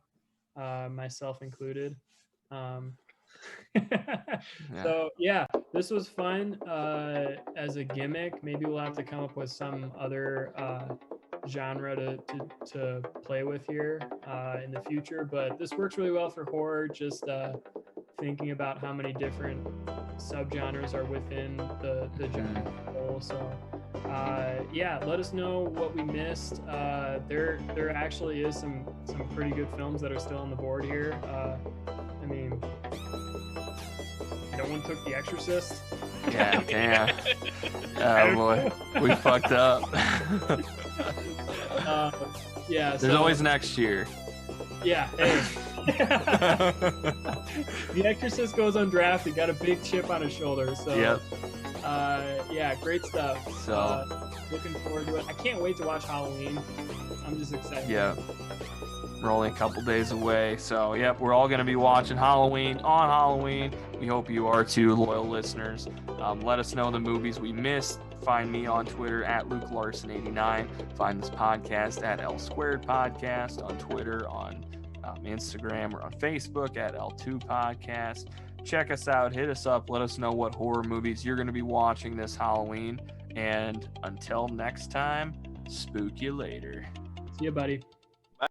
myself included. So yeah, this was fun as a gimmick. Maybe we'll have to come up with some other genre to play with here in the future. But this works really well for horror. Just thinking about how many different subgenres are within the genre as a whole. So yeah, let us know what we missed. There actually is some pretty good films that are still on the board here. I mean, no one took The Exorcist. Yeah, damn. Oh boy, we fucked up. Yeah, there's always next year. Yeah. Hey. The Exorcist goes undrafted. Got a big chip on his shoulder. So. Yep. Yeah, great stuff. So. Looking forward to it. I can't wait to watch Halloween. I'm just excited. Yeah. We're only a couple days away. So, yep, we're all going to be watching Halloween on Halloween. We hope you are too, loyal listeners. Let us know the movies we missed. Find me on Twitter at LukeLarson89. Find this podcast at L-Squared Podcast on Twitter, on Instagram, or on Facebook at L2 Podcast. Check us out. Hit us up. Let us know what horror movies you're going to be watching this Halloween. And until next time, spook you later. See you, buddy.